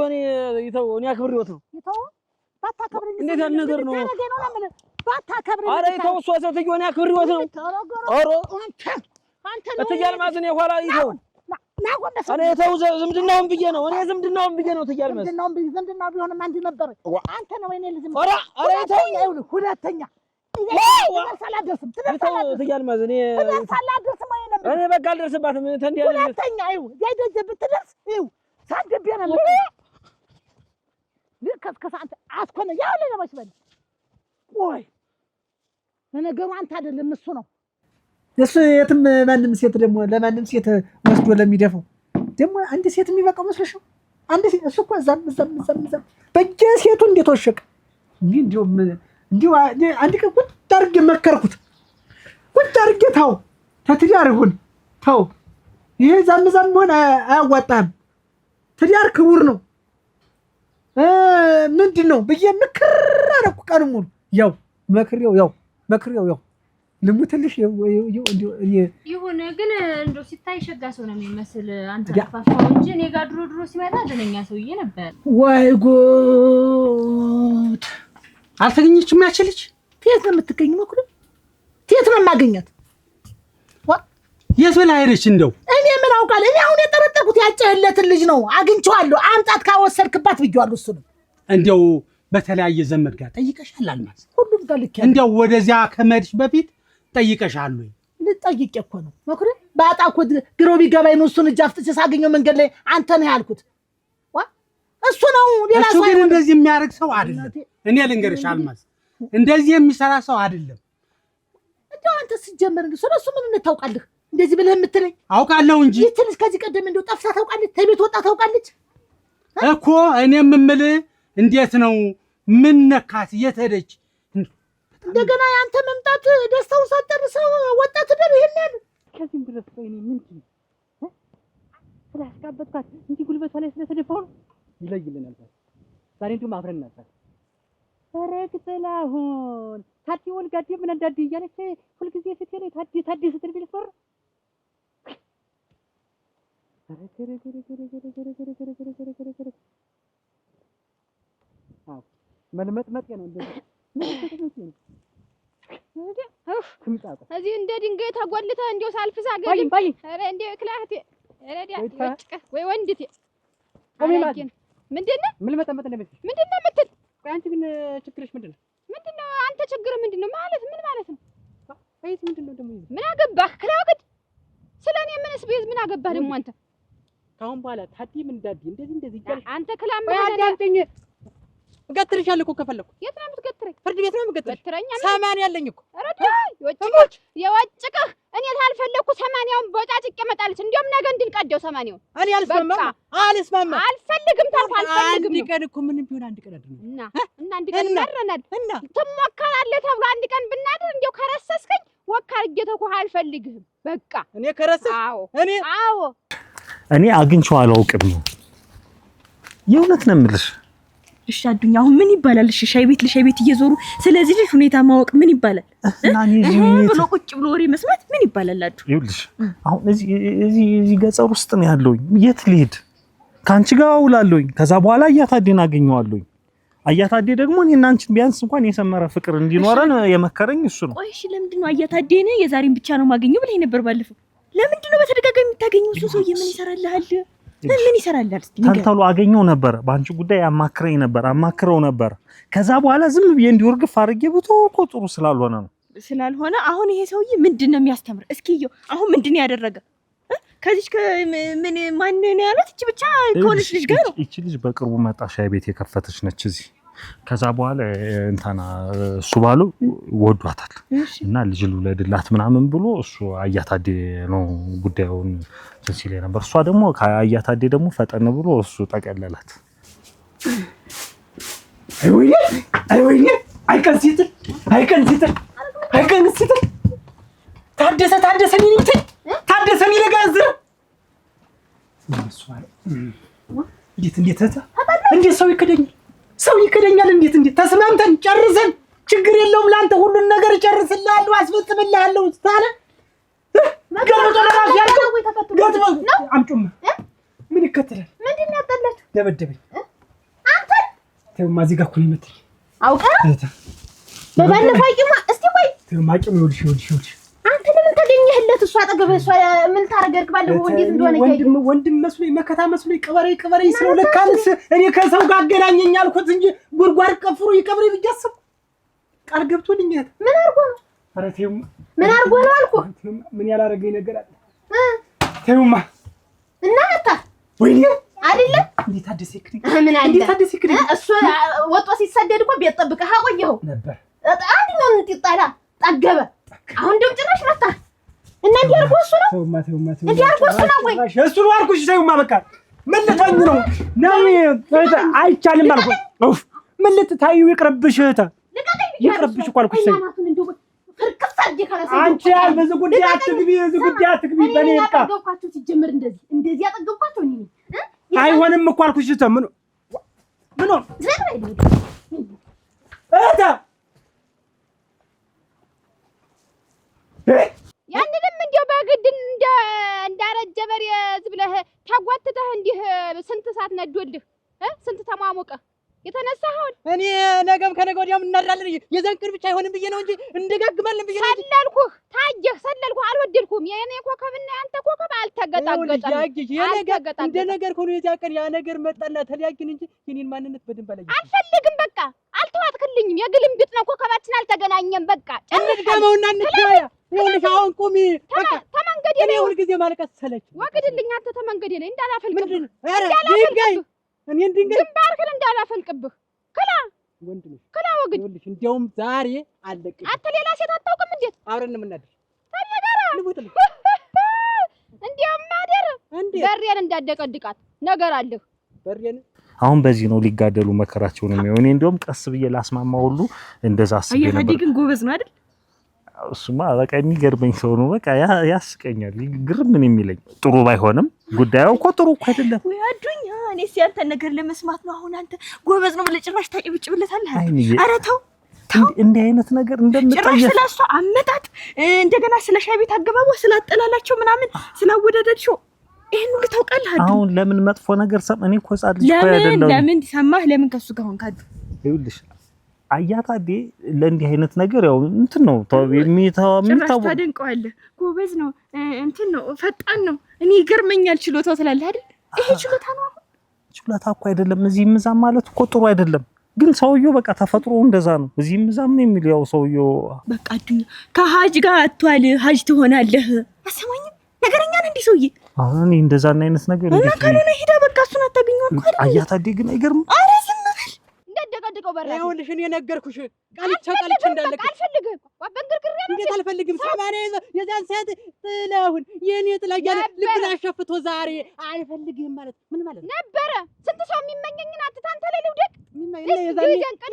እኔ አክብሬዎት ነው ይተው ባታከብረኝ እንዴት ያለ ነገር ነው ባታከብረኝ አረ ይተው እሱ ሰትዮ እኔ አክብሬዎት ነው አረ አንተ እትያልማዝ እኔ ኋላ ይተው እኔ ይተው ዝምድናውን ብዬ ነው ዝምድናው ቢሆንም አንድ ነበር አንተ ነው የኔ ልጅ አረ ይተው ሁለተኛ ሳላደርስም ትያልማዝ እኔ በቃ አልደርስባትም ተንዲያ ሁለተኛ ያይደጀ ብትደርስ ሳንደቢያና ልከስከስ አንተ አስኮነ ያለ ለመስበል ቆይ ለነገሩ አንተ አይደለም እሱ ነው እሱ የትም ማንም ሴት ደግሞ ለማንም ሴት ወስዶ ለሚደፈው ደግሞ አንድ ሴት የሚበቃው መስለሽ ነው? አንድ ሴት እሱ እኮ እዛም በየሴቱ እንዴት ወሸቀ እንዲሁ አንድ ቀን ቁጭ አድርጌ መከርኩት። ቁጭ አድርጌ ተው ትዳር ይሁን ተው ይሄ ዛም ሆነ አያዋጣህም። ትዳር ክቡር ነው ምንድን ነው ብዬ ምክር አደረኩ። ቀን ሙሉ ያው መክሬው ልሙትልሽ ይሁን ግን እንደው ሲታይ ሸጋ ሰው ነው የሚመስል አንተ አፋፋው እንጂ እኔ ጋር ድሮ ሲመጣ ደነኛ ሰውዬ ነበር። ወይ ጉድ አልተገኘችም ያችልች የት ነው የምትገኝ? መኩሪ የት ነው የማገኛት? የት ብላ ሄደች? እንደው እኔ ምን አውቃለሁ? እኔ አሁን የጠረጠርኩት ያጨህለትን ልጅ ነው። አግኝቼዋለሁ። አምጣት ካወሰድክባት ብዬዋለሁ። እሱ ነው እንደው በተለያየ ዘመድ ጋር ጠይቀሻል? አልማዝ ሁሉም ጋር ልክ እንደው ወደዚያ ከመድሽ በፊት ጠይቀሻል ወይ? ልጠይቄ እኮ ነው መኩሪ። ባጣ እኮ ግሮ ቢገባኝ ነው እሱን እጅ አፍጥቼ ሳገኘው መንገድ ላይ አንተ ነህ ያልኩት። እሱ ነው ሌላ ሰው ግን እንደዚህ የሚያደርግ ሰው አይደለም። እኔ ልንገርሽ አልማዝ እንደዚህ የሚሰራ ሰው አይደለም። እንደው አንተ ሲጀመር ስለሱ ምን ታውቃለህ? እንደዚህ ብለህ የምትለኝ አውቃለሁ እንጂ ይቺ ልጅ ከዚህ ቀደም እንደው ጠፍታ ታውቃለች? ከቤት ወጣ ታውቃለች እኮ። እኔ የምልህ እንዴት ነው ምን ነካት? የት ሄደች? እንደገና ያንተ መምጣት ደስታው ሳትጨርሰው ወጣት ደር ይሄን ከዚህም ድረስ ወይኔ ምንድን ነው ስላስጋበጥኳት እንጂ ጉልበቷ ላይ ስለተደፋው ነው። ይለይልናል ዛሬ እንደውም አብረን ነበር። ረግ ጥላሁን ታዲ ወልጋዴ ምን እንዳዲ እያለች ሁልጊዜ ስትሄድ ታዲ ስትል ቢል ሶር መልመጥመጥ ነው እንደዚህ እዚህ እንደ ድንጋይ ተጎልተህ እንደው ሳልፍስ አገኝ ኧረ እንደው ክላህቴ ረዲያ ወይ ወንድቴ ምንድን ነው መልመጥመጥ ነው ምንድን ነው የምትል? አንቺ ግን ችግርሽ ምንድን ነው? አንተ ችግር ምንድን ነው ማለት ምን ማለት ነው? አይት ምንድነው ደግሞ ምን አገባህ ክላውድ ስለኔ ምንስ ቢዝ ምን አገባህ ደግሞ አንተ ካሁን በኋላ ታዲም እንደዚህ ይላል አንተ ክላም አዳምጠኝ እገትርሻለሁ እኮ ከፈለኩ የት ነው የምትገትረኝ ፍርድ ቤት ነው የምትገትረኝ ገትረኛ ሰማን ያለኝ እኮ አረዳ የወጭቅህ እኔ ታልፈለኩ 80ውን ቦጫጭቅ መጣለች እንደውም ነገ እንድንቀደው 80ውን እኔ አልስማማ አልፈልግም ታልኩ አልፈልግም አንድ ቀን እኮ ምንም ቢሆን አንድ ቀን አይደለም እና አንድ ቀን እናረናል ትሞከራለህ ተብሎ አንድ ቀን ብናድር እንደው ከረሰስከኝ ወካር እየተኩህ አልፈልግህም በቃ እኔ ከረሰስ አዎ እኔ አግኝቼው አላውቅም ነው የእውነት ነው የምልሽ እሺ አዱኛ አሁን ምን ይባላል እሺ ሻይ ቤት እየዞሩ ስለዚህ ልጅ ሁኔታ ማወቅ ምን ይባላል እና እኔ ብሎ ቁጭ ብሎ ወሬ መስማት ምን ይባላል አዱ ይኸውልሽ አሁን እዚህ ገጸር ውስጥ ነው ያለውኝ የት ልሄድ ካንቺ ጋር አውላለሁኝ ከዛ በኋላ አያታዴን አገኘዋለሁኝ አያታዴ ደግሞ እኔና አንቺን ቢያንስ እንኳን የሰመረ ፍቅር እንዲኖረን የመከረኝ እሱ ነው ቆይ እሺ ለምንድን ነው አያታዴን የዛሬን ብቻ ነው ማገኘው ብለኝ ነበር ባለፈው ለምንድን ነው በተደጋጋሚ የምታገኘው እሱ ሰውዬ ምን ይሰራልሃል ምን ይሰራልሃል ተንተሎ አገኘው ነበር ባንቺ ጉዳይ አማክረው ነበር ከዛ በኋላ ዝም ብዬ እንዲወርግፍ አድርጌ ብትወቆ ጥሩ ስላልሆነ አሁን ይሄ ሰውዬ ምንድነው የሚያስተምር እስኪየው አሁን ምንድነው ያደረገ ከዚህ ምን ማን ነው ያሉት እቺ ብቻ ከሆነች ልጅ ጋር ነው እቺ ልጅ በቅርቡ መጣ ሻይ ቤት የከፈተች ነች እዚህ ከዛ በኋላ እንታና እሱ ባሉ ወዷታል እና ልጅ ልውለድላት ምናምን ብሎ እሱ አያታዴ ነው ጉዳዩን ሲል ነበር እሷ ደግሞ ከአያታዴ ደግሞ ፈጠን ብሎ እሱ ጠቀለላት አይወይኔ አይቀንሲት ታደሰ ይለጋዝ እንዴት ሰው ይከደኛል እንዴት ተስማምተን ጨርሰን ችግር የለውም ላንተ ሁሉን ነገር ጨርስልሃለሁ አስፈጽምልሃለሁ ታለ ገርቶ ለራስ ያለው አምጩም ምን ይከተላል ምንድን ነው ያጠላችሁ ደበደበኝ አንተ ተውማ እዚህ ጋር እኮ ነው የመጣኝ አውቃ በባለፈው አይቂማ እስቲ ቆይ ተማቂም ይኸውልሽ አንተ ለምን ተገኘህለት እሷ አጠገብ እሷ ምን ታረገርክ ባለፈው እንዴት እንደሆነ ወንድም መስሎኝ መከታ መስሎኝ ቅበሬ ስለው ለካንስ እኔ ከሰው ጋር አገናኘኝ አልኩት እንጂ ጉርጓር ቀፍሩ ይቀብሬ ብያስብ ቃል ገብቶልኛል ምን አርጎ ነው ኧረ ተይው ምን አርጎ ነው አልኩ ምን ያላረገኝ ነገር አለ ተይውማ እና መጣ ወይኔ አይደለም እንዴት አደሰክሪ ምን አለ እሱ ወጦ ሲሰደድ እኮ ቤት ጠብቀህ አቆየው ነበር አንድ ነው እንጥጣላ ጠገበ አሁን ደም ጭራሽ መጣ እና እንዲያርጎ እሱ ነው እንዲያርጎ እሱ ነው ወይ እሱ ነው አልኩሽ ተይውማ በቃ ምን ልታኝ ነው አይቻልም አልኩ ኡፍ ምን ልትታዩ ይቅርብሽ ይቅርብሽ እኮ አልኩሽ አንቺ ብዙ ጉዳይ አትግቢ በኔ በቃ አጠገብኳቸው ሲጀምር እንደዚህ አጠገብኳቸው እኔ አይሆንም እኮ አልኩሽ ምን ያንንም እንደው በግድ እንዳረጀ በሬ ዝብለህ ታጓትተህ እንዲህ ስንት ሰዓት ነዶልህ ስንት ተማሞቀ የተነሳኸውን እኔ ነገም ከነገ ወዲያም እናድራለን የዛን ቀን ብቻ አይሆንም ብዬ ነው እንጂ እንደጋግማለን ብዬ ነው ሰለልኩህ አልወደድኩም የኔ ኮከብና ያንተ ኮከብ አልተገጣጣም እንደ ነገር ሆኖ የዚያ ቀን ያ ነገር መጣና ተለያየን እንጂ የኔን ማንነት በደንብ አላየህ አልፈልግም በቃ አልተዋጥክልኝም የግልምቢጥ ነው ኮከባችን አልተገናኘም በቃ እንድገመውና እንድገያ ይኸውልሽ አሁን ቁሚ በቃ ተመንገዴ ላይ ሁልጊዜ ማልቀስ ሰለች ወግድልኝ አንተ ተመንገዴ ላይ እንዳላፈልቅብህ ድንጋይ እኔን ድንጋይ ግንባርክን እንዳላፈልቅብህ ወንድ ነሽ ክላ ወግድ ይኸውልሽ እንደውም ዛሬ አለቅሽ አንተ ሌላ ሴት አታውቅም እንዴት አብረን የምናድር ታለጋራ እንደውም ማደር በሬን እንዳደቀድቃት ነገር አለህ በሬን አሁን በዚህ ነው ሊጋደሉ መከራቸው ነው የሚሆነው እኔ እንደውም ቀስ ብዬ ላስማማ ሁሉ እንደዛ አስቤ ነበር አያታዴ ግን ጎበዝ ነው አይደል እሱማ በቃ የሚገርመኝ ሰው ነው በቃ ያስቀኛል ግርም ምን የሚለኝ ጥሩ ባይሆንም ጉዳዩ እኮ ጥሩ እኮ አይደለም ወይ አዱኛ እኔ ሲያንተ ነገር ለመስማት ነው አሁን አንተ ጎበዝ ነው ብለህ ጭራሽ ታጭብጭብለታለህ ኧረ ተው እንዲህ አይነት ነገር እንደምጠየቅ ጭራሽ ስለሷ አመጣጥ እንደገና ስለ ሻይ ቤት አገባቧ ስላጠላላቸው ምናምን ስላወዳዳቸው ይሄን ሁሉ ታውቃለህ አሁን ለምን መጥፎ ነገር እኔ እኮ ጻድቅ እኮ አይደለም ለምን ሰማህ ለምን ከሱ ጋር ሆንክ ይኸውልሽ አያታዴ ለእንዲህ አይነት ነገር ያው እንትን ነው ጭራሽ ታደንቀዋለህ ጎበዝ ነው እንትን ነው ፈጣን ነው እኔ ይገርመኛል ችሎታው ትላለህ አይደል ይሄ ችሎታ ነው አሁን ችሎታ እኮ አይደለም እዚህ ምዛም ማለት እኮ ጥሩ አይደለም ግን ሰውየው በቃ ተፈጥሮ እንደዛ ነው። እዚህም እዛም ነው የሚል ያው ሰውየው በቃ አዱኛ ከሀጅ ጋር አጥቷል። ሀጅ ትሆናለህ። አሰማኝም ነገረኛ ነህ እንዴ ሰውዬ? አሁን እንደዛና አይነት ነገር እና ካልሆነ ሂዳ በቃ እሱን አታገኘው እኮ አይደል? አያታዴ ግን አይገርም። ኧረ ዝም በል እንዳደቀደቀው በራ ይኸውልሽ እኔ ነገርኩሽ ቃልቻ እንዳለቀ አልፈልግም። ወበንግርግር ያለ እንዴት አልፈልግም? ሰማኔ የዛን ሰዓት ጥላሁን የኔ ጥላያለ ልብን አሸፍቶ ዛሬ አልፈልግም ማለት ምን ማለት ነው? ነበረ ስንት ሰው የሚመኘኝን አትታንተ ላይ ልውደቅ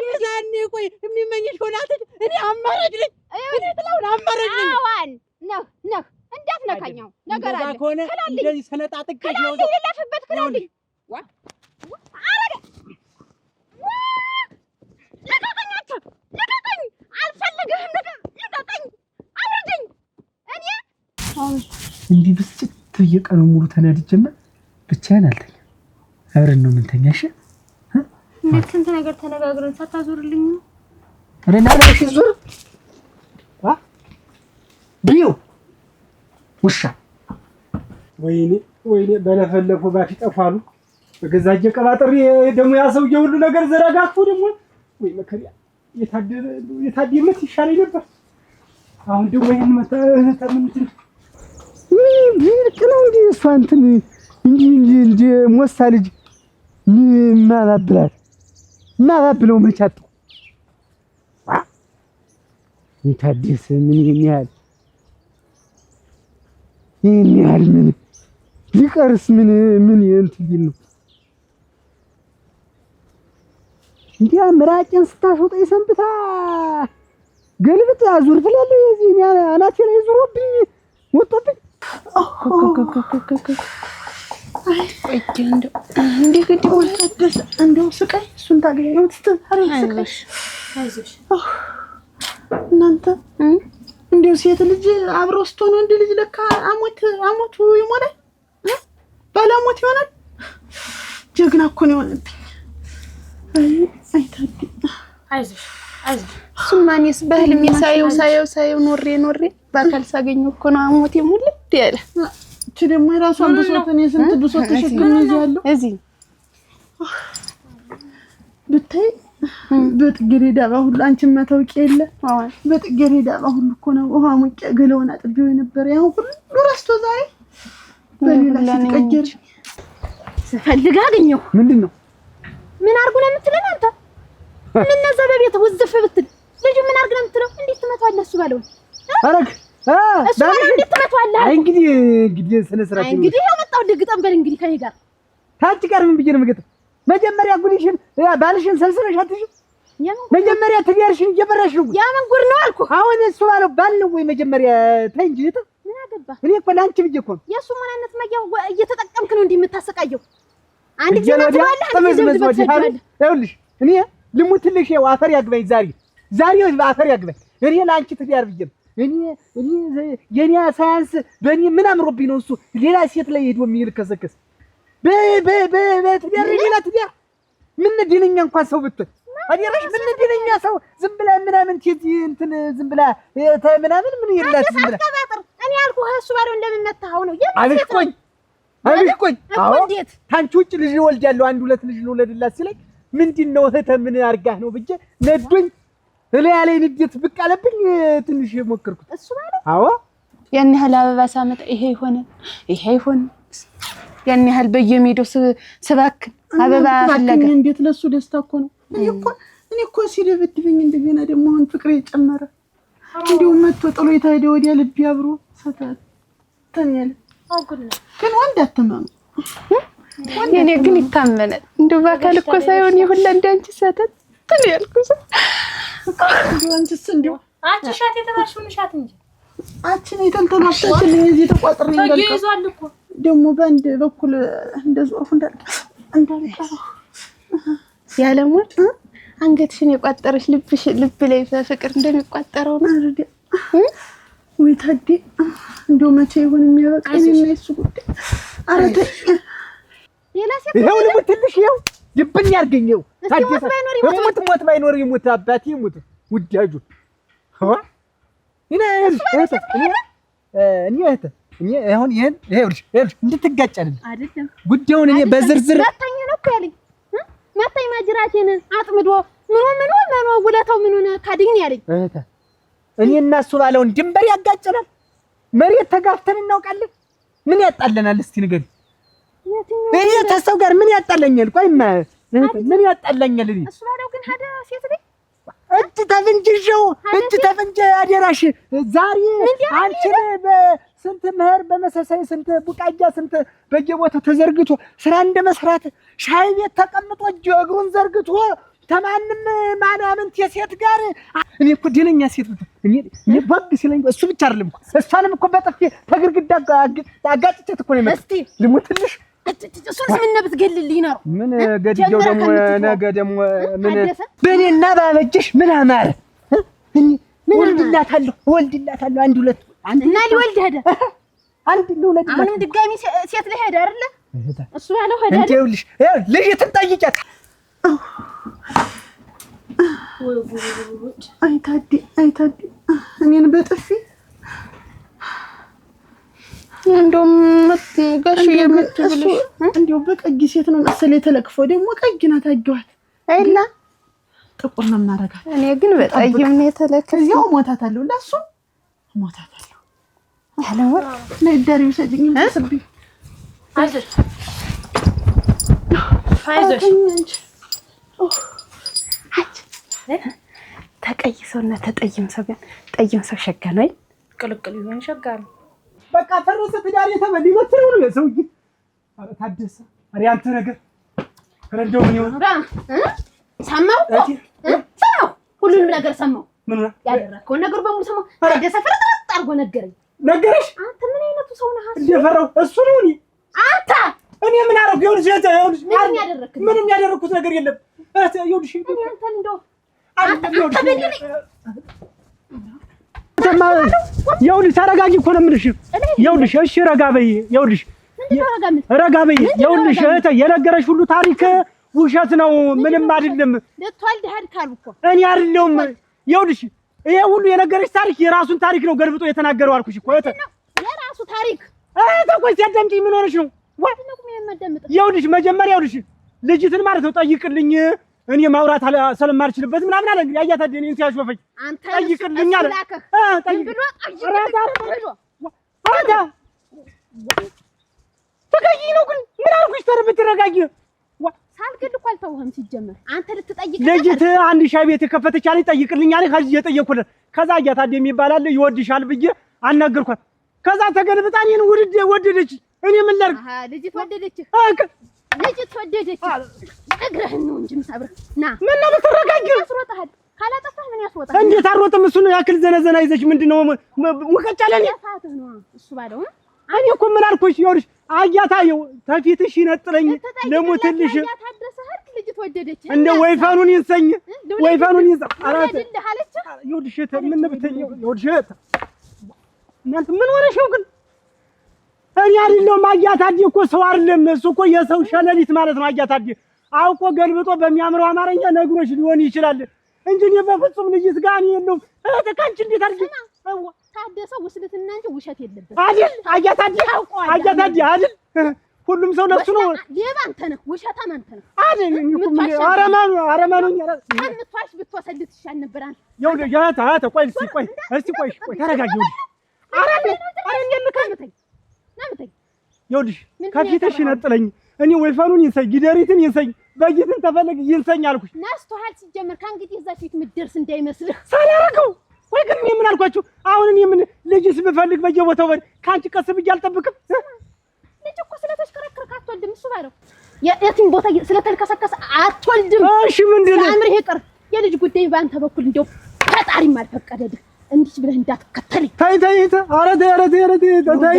የዛኔ ቆይ የሚመኝሽ ሆነ አትት እኔ አማራጭ ነኝ። እኔ ጥላሁን አማራጭ ነኝ። አዋን ነህ እንዳትነካኛው ነገር አለ ከሆነ እንደዚህ ሰነጣጥቀሽ ነው ለለፍበት ክላልኝ ዋ አረጋ ለቀቀኛቸው ለቀቀኝ አልፈልግህም ለቀቀኝ አውርደኝ እኔ እንዲህ ብስጭት በየቀኑ ሙሉ ተናድጄማ ብቻዬን አልተኛም። አብረን ነው የምንተኛሽ። እንዴት ስንት ነገር ተነጋግረን ሳታዞርልኝ ረና ነሽ ዙር ቢዩ ውሻ ወይኔ በለፈለፉ ባፊ ጠፋሉ። በገዛጀ ቀባጥሪ ደግሞ ያ ሰውዬ ሁሉ ነገር ዘረጋግፎ ደግሞ ወይ መከሪያ የታደለት ይሻለኝ ነበር። አሁን ደግሞ ይሄን ተምንትን ቢልቅ ነው እንዴ እሷ እንትን እንጂ ሞሳ ልጅ ማባብለው መቻጡ የታደሰ ምን ይሄን ያህል ምን ሊቀርስ ምን እንትን ቢል ነው እንዲያ ምራቄን ስታሾጠኝ ሰንብታ ገልብጥ አዙር ትላለህ። እዚህ እኔ አናቴ ላይ ዙሮብኝ ወጥቶብኝ እንዴ ግድ ወጣደስ እንደው ስቃይ እሱን ታገኘው ትስተር አይዞሽ እናንተ እንደው ሴት ልጅ አብሮ ስትሆን ወንድ ልጅ ለካ አሞቱ ይሞላል ባላሞት ይሆናል። ጀግና እኮ ነው የሆነብኝ። አይዞሽ እሱማኔስ በህልሜ ሳየው ኖሬ በአካል ሳገኘው እኮ ነው አሞቴ ሙልት ያለ። እቺ ደግሞ የራሷን ብሶት እኔ ስንት ብሶት ተሸክሜ ይዣለሁ እዚህ ብታይ በጥጌሬዳ ሁሉ አንቺን ማታውቂ የለ በጥጌሬዳ ሁሉ እኮ ነው ውሃ ሙቄ ገለውን አጥቤው የነበረ ያው ሁሉ ረስቶ ዛሬ በሌላ ሲቀጀር ስፈልግ አገኘው። ምንድነው ምን አርጉ ነው የምትለን አንተ? ምን ነዛ በቤት ውዝፍ ብትል ልጁ ምን አርግ ነው የምትለው? እንዴት ትመታዋለህ? እሱ ባለው አረክ እሱ ባለው እንዴት ትመታዋለህ? አይ እንግዲህ ስነ ስርዓት እንግዲህ ያመጣው ደግጠም በል እንግዲህ ከኔ ጋር ታጭ ጋር ምን ብዬ ነው የምገጥም? መጀመሪያ ጉልሽን ባልሽን ሰልስለሽ አትሽም? መጀመሪያ ትያርሽን እየበራሽ ነው። ያ ምን ጉድ ነው አልኩ። አሁን እሱ ባለው ባል ነው ወይ መጀመሪያ ተይ እንጂ ምን አገባ? እኔ እኮ ላንቺ ብዬ እኮ የሱ ምን አይነት መያው እየተጠቀምክ ነው እንዲህ የምታሰቃየው? አንድ ጊዜ ነው ትባለህ ይኸውልሽ እኔ ልሙትልሽ ይኸው አፈር ያግባኝ ዛሬ አፈር ያግባኝ። እኔ ላንቺ ትዳር ብዬ እኔ የኔ ሳያንስ በእኔ ምን አምሮብኝ ነው እሱ ሌላ ሴት ላይ ሄዶ የሚልከሰከስ በትዳር ሌላ ትዳር ምን ድነኛ እንኳን ሰው ብትል አዲራሽ ምን ድነኛ ሰው ዝም ብላ ምናምን እንትን ዝም ብላ ምናምን ምን ይላል ዝም ብላ እኔ ያልኩህ እሱ ባለው እንደምመታው ነው አብሽቆኝ አዎ ታንቺ ውጭ ልጅ ወልጃለሁ አንድ ሁለት ልጅ ልወልድላት ሲለኝ ምንድነው እህተ ምን አርጋህ ነው ብዬ ነዶኝ እላይ ላይ ንዴት ብቅ አለብኝ። ትንሽ ሞከርኩት እሱ ማለት አዎ ያን ያህል አበባ ሳመጣ ይሄ ይሆን ያን ያህል በየሜዳው ስባክ አበባ ፈለገ። እንዴት ለሱ ደስታ እኮ ነው። እኔ እኮ ሲደብድብኝ እንደገና ደግሞ አሁን ፍቅሬ ጨመረ። እንዲሁ መጥቶ ጥሎ የታሄደ ወዲያ ልብ ያብሮ ሰታት ተኛለ። ግን ወንድ አትመኑ የኔ ግን ይታመናል። እንደው በአካል እኮ ሳይሆን ይሁላ እንዳንቺ ሰታት ተን ያልኩት አንቺስ እንደው አንቺ ሻት የተባልሽውን ሻት እንጂ አንቺ ነው የተንተናፈችልኝ እዚህ ተቋጥሬ ይዟል እኮ ደግሞ በአንድ በኩል እንደዚህ አፉ እንዳልቀረ ያለሞት አንገትሽን የቋጠረሽ ልብ ላይ በፍቅር እንደሚቋጠረው ነው አይደል? ወይ ታዲ እንደው መቼ ይሆን የሚያበቃኝ እና እሱ ጉዳይ አረተ ይሄው ልሙትልሽ ይሄው ልብኝ ያርገኘው ታዲያ ሞት ባይኖር ይሞት አባቴ ይሞት ውዳጁ እኔ አሁን ይሄውልሽ እንድትጋጭ አይደለም ጉዳዩን እኔ በዝርዝር መታኝ ነው ያለኝ መታኝ ማጅራቴን አጥምዶ ምን ውለታው ምን ሆነ ካድኝ ያለኝ እኔ እና እሱ ባለውን ድንበር ያጋጨናል። መሬት ተጋፍተን እናውቃለን። ምን ያጣለናል? እስቲ ንገሪኝ። እኔ ተሰው ጋር ምን ያጣለኛል? ቆይማ ምን ያጣለኛል? እሱ ባለው ግን ሄደ ሴት ላይ እጅ ተፈንጀ አደራሽ ዛሬ አንቺን በስንት ምህር በመሰሳይ ስንት ቡቃያ ስንት በየቦታው ተዘርግቶ ስራ እንደመስራት ሻይ ቤት ተቀምጦ እግሩን ዘርግቶ ተማንም ማናምን የሴት ጋር እኔ እኮ ደነኛ ሴት እኔ ባግ ሲለኝ እሱ ብቻ አይደለም እኮ እሷንም እኮ በጥፊ ተግርግዳ አጋጭቻት እኮ ነው የመጣው። እስቲ ልሙትልሽ እሱስ ምን ነብስ ገልልኝ ነው ምን ገድየው ደግሞ ነገ ደግሞ ምን በእኔና ባበጅሽ ምን አማረ ወልድላታለሁ አንድ ሁለት እና ሊወልድ ሄደ አንድ ለሁለት አሁንም ድጋሚ ሴት ላይ ሄደ አይደለ እሱ ያለው ሄደ እንዴውልሽ ልጅ ትጠይቂያት ወይ ጉድ አይታዲ እኔን በጥፊ እንደውም ጋሽ የምትብልሽ እንደው በቀይ ሴት ነው መሰለኝ ተለክፎ ደግሞ ቀይ ናት አየኋት አይላ ጥቁር ነው የማደርጋት እኔ ግን በጠይም ነው የተለከፈው እዚያው ሞታታለሁ ለሱ ሞታታለሁ ያለው ለዳሪው ሰጅኝ ተሰብኝ አይዞሽ ተቀይሰውና ተጠይም ሰው ጋር ጠይም ሰው ሸጋ ነው ቅልቅል ይሆን ሸጋ ነው በቃ ፈረሰ ትዳር የተበል ይመስለው ነው የሰውዬ። ኧረ ታደሰ ኧረ አንተ ነገር ረንደው ምን ይሆን ሰማው ሁሉንም ነገር ሰማው። ምን ነው ያደረከው ነገር በሙሉ ሰማው። ታደሰ ፍርጥርጥ አድርጎ ነገረኝ። ነገረሽ? አንተ ምን አይነቱ ሰው ነህ? እንደፈራው እሱ ነው አንተ እኔ ምን አደረኩ? ይኸውልሽ ምን ያደረክኝ? ምንም ያደረኩት ነገር የለም። ይኸውልሽ አንተ እንደው ይኸውልሽ ተረጋጊ እኮ ነው የምልሽ። ይኸውልሽ እሺ ረጋ በይ። ይኸውልሽ ረጋ በይ። ይኸውልሽ እህቴ የነገረሽ ሁሉ ታሪክ ውሸት ነው፣ ምንም አይደለም። ልትወልድ ሄድካል እኮ እኔ አይደለሁም። ይኸውልሽ ይሄ ሁሉ የነገረሽ ታሪክ የራሱን ታሪክ ነው ገልብጦ የተናገረው አልኩሽ እኮ እህቴ። የራሱ ታሪክ ቆይ ሲያዳምጪኝ ምን ሆነሽ ነው? ይኸውልሽ መጀመሪያ ይኸውልሽ ልጅትን ማለት ነው ጠይቅልኝ እኔ ማውራት ስለማልችልበት ምናምን አለ። እንግዲህ አያታ ደኔ ሲያሾፈኝ ጠይቅልኝ አለ። ተቀይ ነው ግን ምን አልኩሽ? ተረጋጊ። ሳልገድ እኮ አልተውህም። ሲጀመር አንተ ልትጠይቅ ልጅት አንድ ሻይ ቤት ከፈተች አለኝ ጠይቅልኝ አለኝ። ከዚህ የጠየኩለት ከዛ አያታ ደሜ ይባላል ይወድሻል ብዬ አናገርኳት። ከዛ ተገልብጣ እኔን ወደደች። እኔ ምን ላድርግ? ልጅት ወደደች ልጅት ወደደች። እግርህን ነው እንጂ የምሰብርህ ና ምን ነው ተረጋጊ። ያስሮጣል ካላጠፋህ ምን ያስሮጣል? እንዴት አሮጥም? እሱ ነው ያክል ዘነዘና ይዘሽ ምንድነው ሙቀጫለኝ? ያፋትህ ነው እሱ ባለው እኔ እኮ ምን አልኩሽ? ይኸውልሽ አያታየው ተፊትሽ ይነጥለኝ ለሞትልሽ ያታደሰህ ልጅት ወደደች። እንደ ወይፋኑን ይንሰኝ ወይፋኑን ይንሰ አራት አለች። ይኸውልሽ ምን ብትኝ ይኸውልሽ እናንተ ምን ሆነሽ ነው ግን? እኔ አይደለሁም አያታዲ እኮ ሰው አይደለም እሱ እኮ የሰው ሸለሊት ማለት ነው። አያታዲ አውቆ ገልብጦ በሚያምረው አማርኛ ነግሮሽ ሊሆን ይችላል እንጂ እኔ በፍጹም ልጅት ጋር እኔ የለውም። ካንቺ እንዴት አድርጊ ታደሰ ውስልትና እንጂ ውሸት የለበት አይደል? አያታዲ አይደል? ሁሉም ሰው ለሱ ነው። ሌባ አንተ ነህ፣ ውሸታም አንተ ነህ አይደል? አረማኑኝ ከምትዋሽ ብትወሰልት ይሻል ነበር። አንተ ይኸውልሽ ያታ ቆይ ተረጋጊ። ይኸውልሽ ከፊትሽ ይነጥለኝ እኔ ወይፈኑን ይንሰኝ ጊደሪትን ይንሰኝ በጊትን ተፈለግ ይንሰኝ አልኩሽ። ናስተሃል ሲጀመር ከእንግዲህ እዛ ፊት ምትደርስ እንዳይመስልህ ሳላረገው ወይ ግን እኔ ምን አልኳችሁ? አሁን እኔ ምን ልጅስ ብፈልግ በየቦታው ካንቺ ቀስ ብዬ አልጠብቅም። ልጅ እኮ ስለተሽከረከረ አትወልድም። እሱ ባለው የትም ቦታ ስለተልከሰከሰ አትወልድም። እሺ ምንድን ነው አምርህ ይቅር። የልጅ ጉዳይ በአንተ በኩል እንደው ፈጣሪም አልፈቀደልህ። እንዲህ ብለህ እንዳትከተለኝ። ተይ ኧረ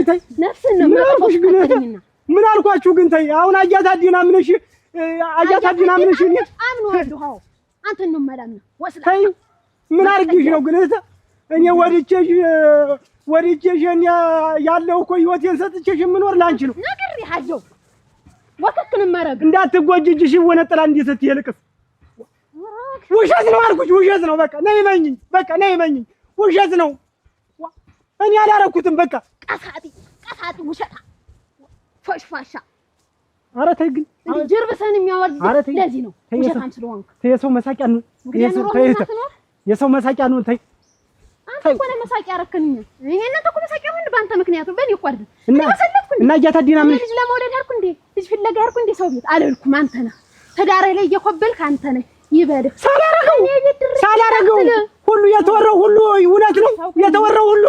ተይ ነፍስን ነው የማጠፋው። ምን አልኳችሁ ግን? ተይ አሁን አያታዲና ምንሽ እኔ አምነዋለሁ። አዎ አንተን ነው የማላምነው። ወስላ ተይ ምን አድርጊሽ ነው ግን? እኔ ወድጄሽ እኔ ያለው እኮ ህይወቴን ሰጥቼሽ የምኖር ላንቺ ነው። ነግሬሃለሁ። ወከክን ማረግ እንዳትጎጅጅሽ ወነጠላ እንዴት ስትይ ልቅስ ውሸት ነው አልኩሽ። ውሸት ነው በቃ ነይ መኝኝ። ውሸት ነው እኔ አላረኩትም። በቃ ቀሳጢ ውሸታ ፈሽፋሻ ኧረ ተይ ግን ጀርበሰን የሚያወርድ ለዚህ ነው ውሸታም ስለሆንክ። የሰው መሳቂያ ነው የሰው መሳቂያ ነው። ተይ አንተ እኮ ነህ መሳቂያ ያረከኝ። ይሄን አንተ እኮ መሳቂያ ሆነ በአንተ ምክንያት በኔ እኮ አይደል እና እያታዲና ምን ልጅ ለመውለድ አልኩ እንዴ ልጅ ፍለጋ አልኩ እንዴ ሰው ቤት አልልኩም። አንተ ነህ ተዳራይ ላይ እየኮበልክ አንተ ነህ ይበል ሳላረገው ሁሉ የተወራው ሁሉ እውነት ነው የተወራው ሁሉ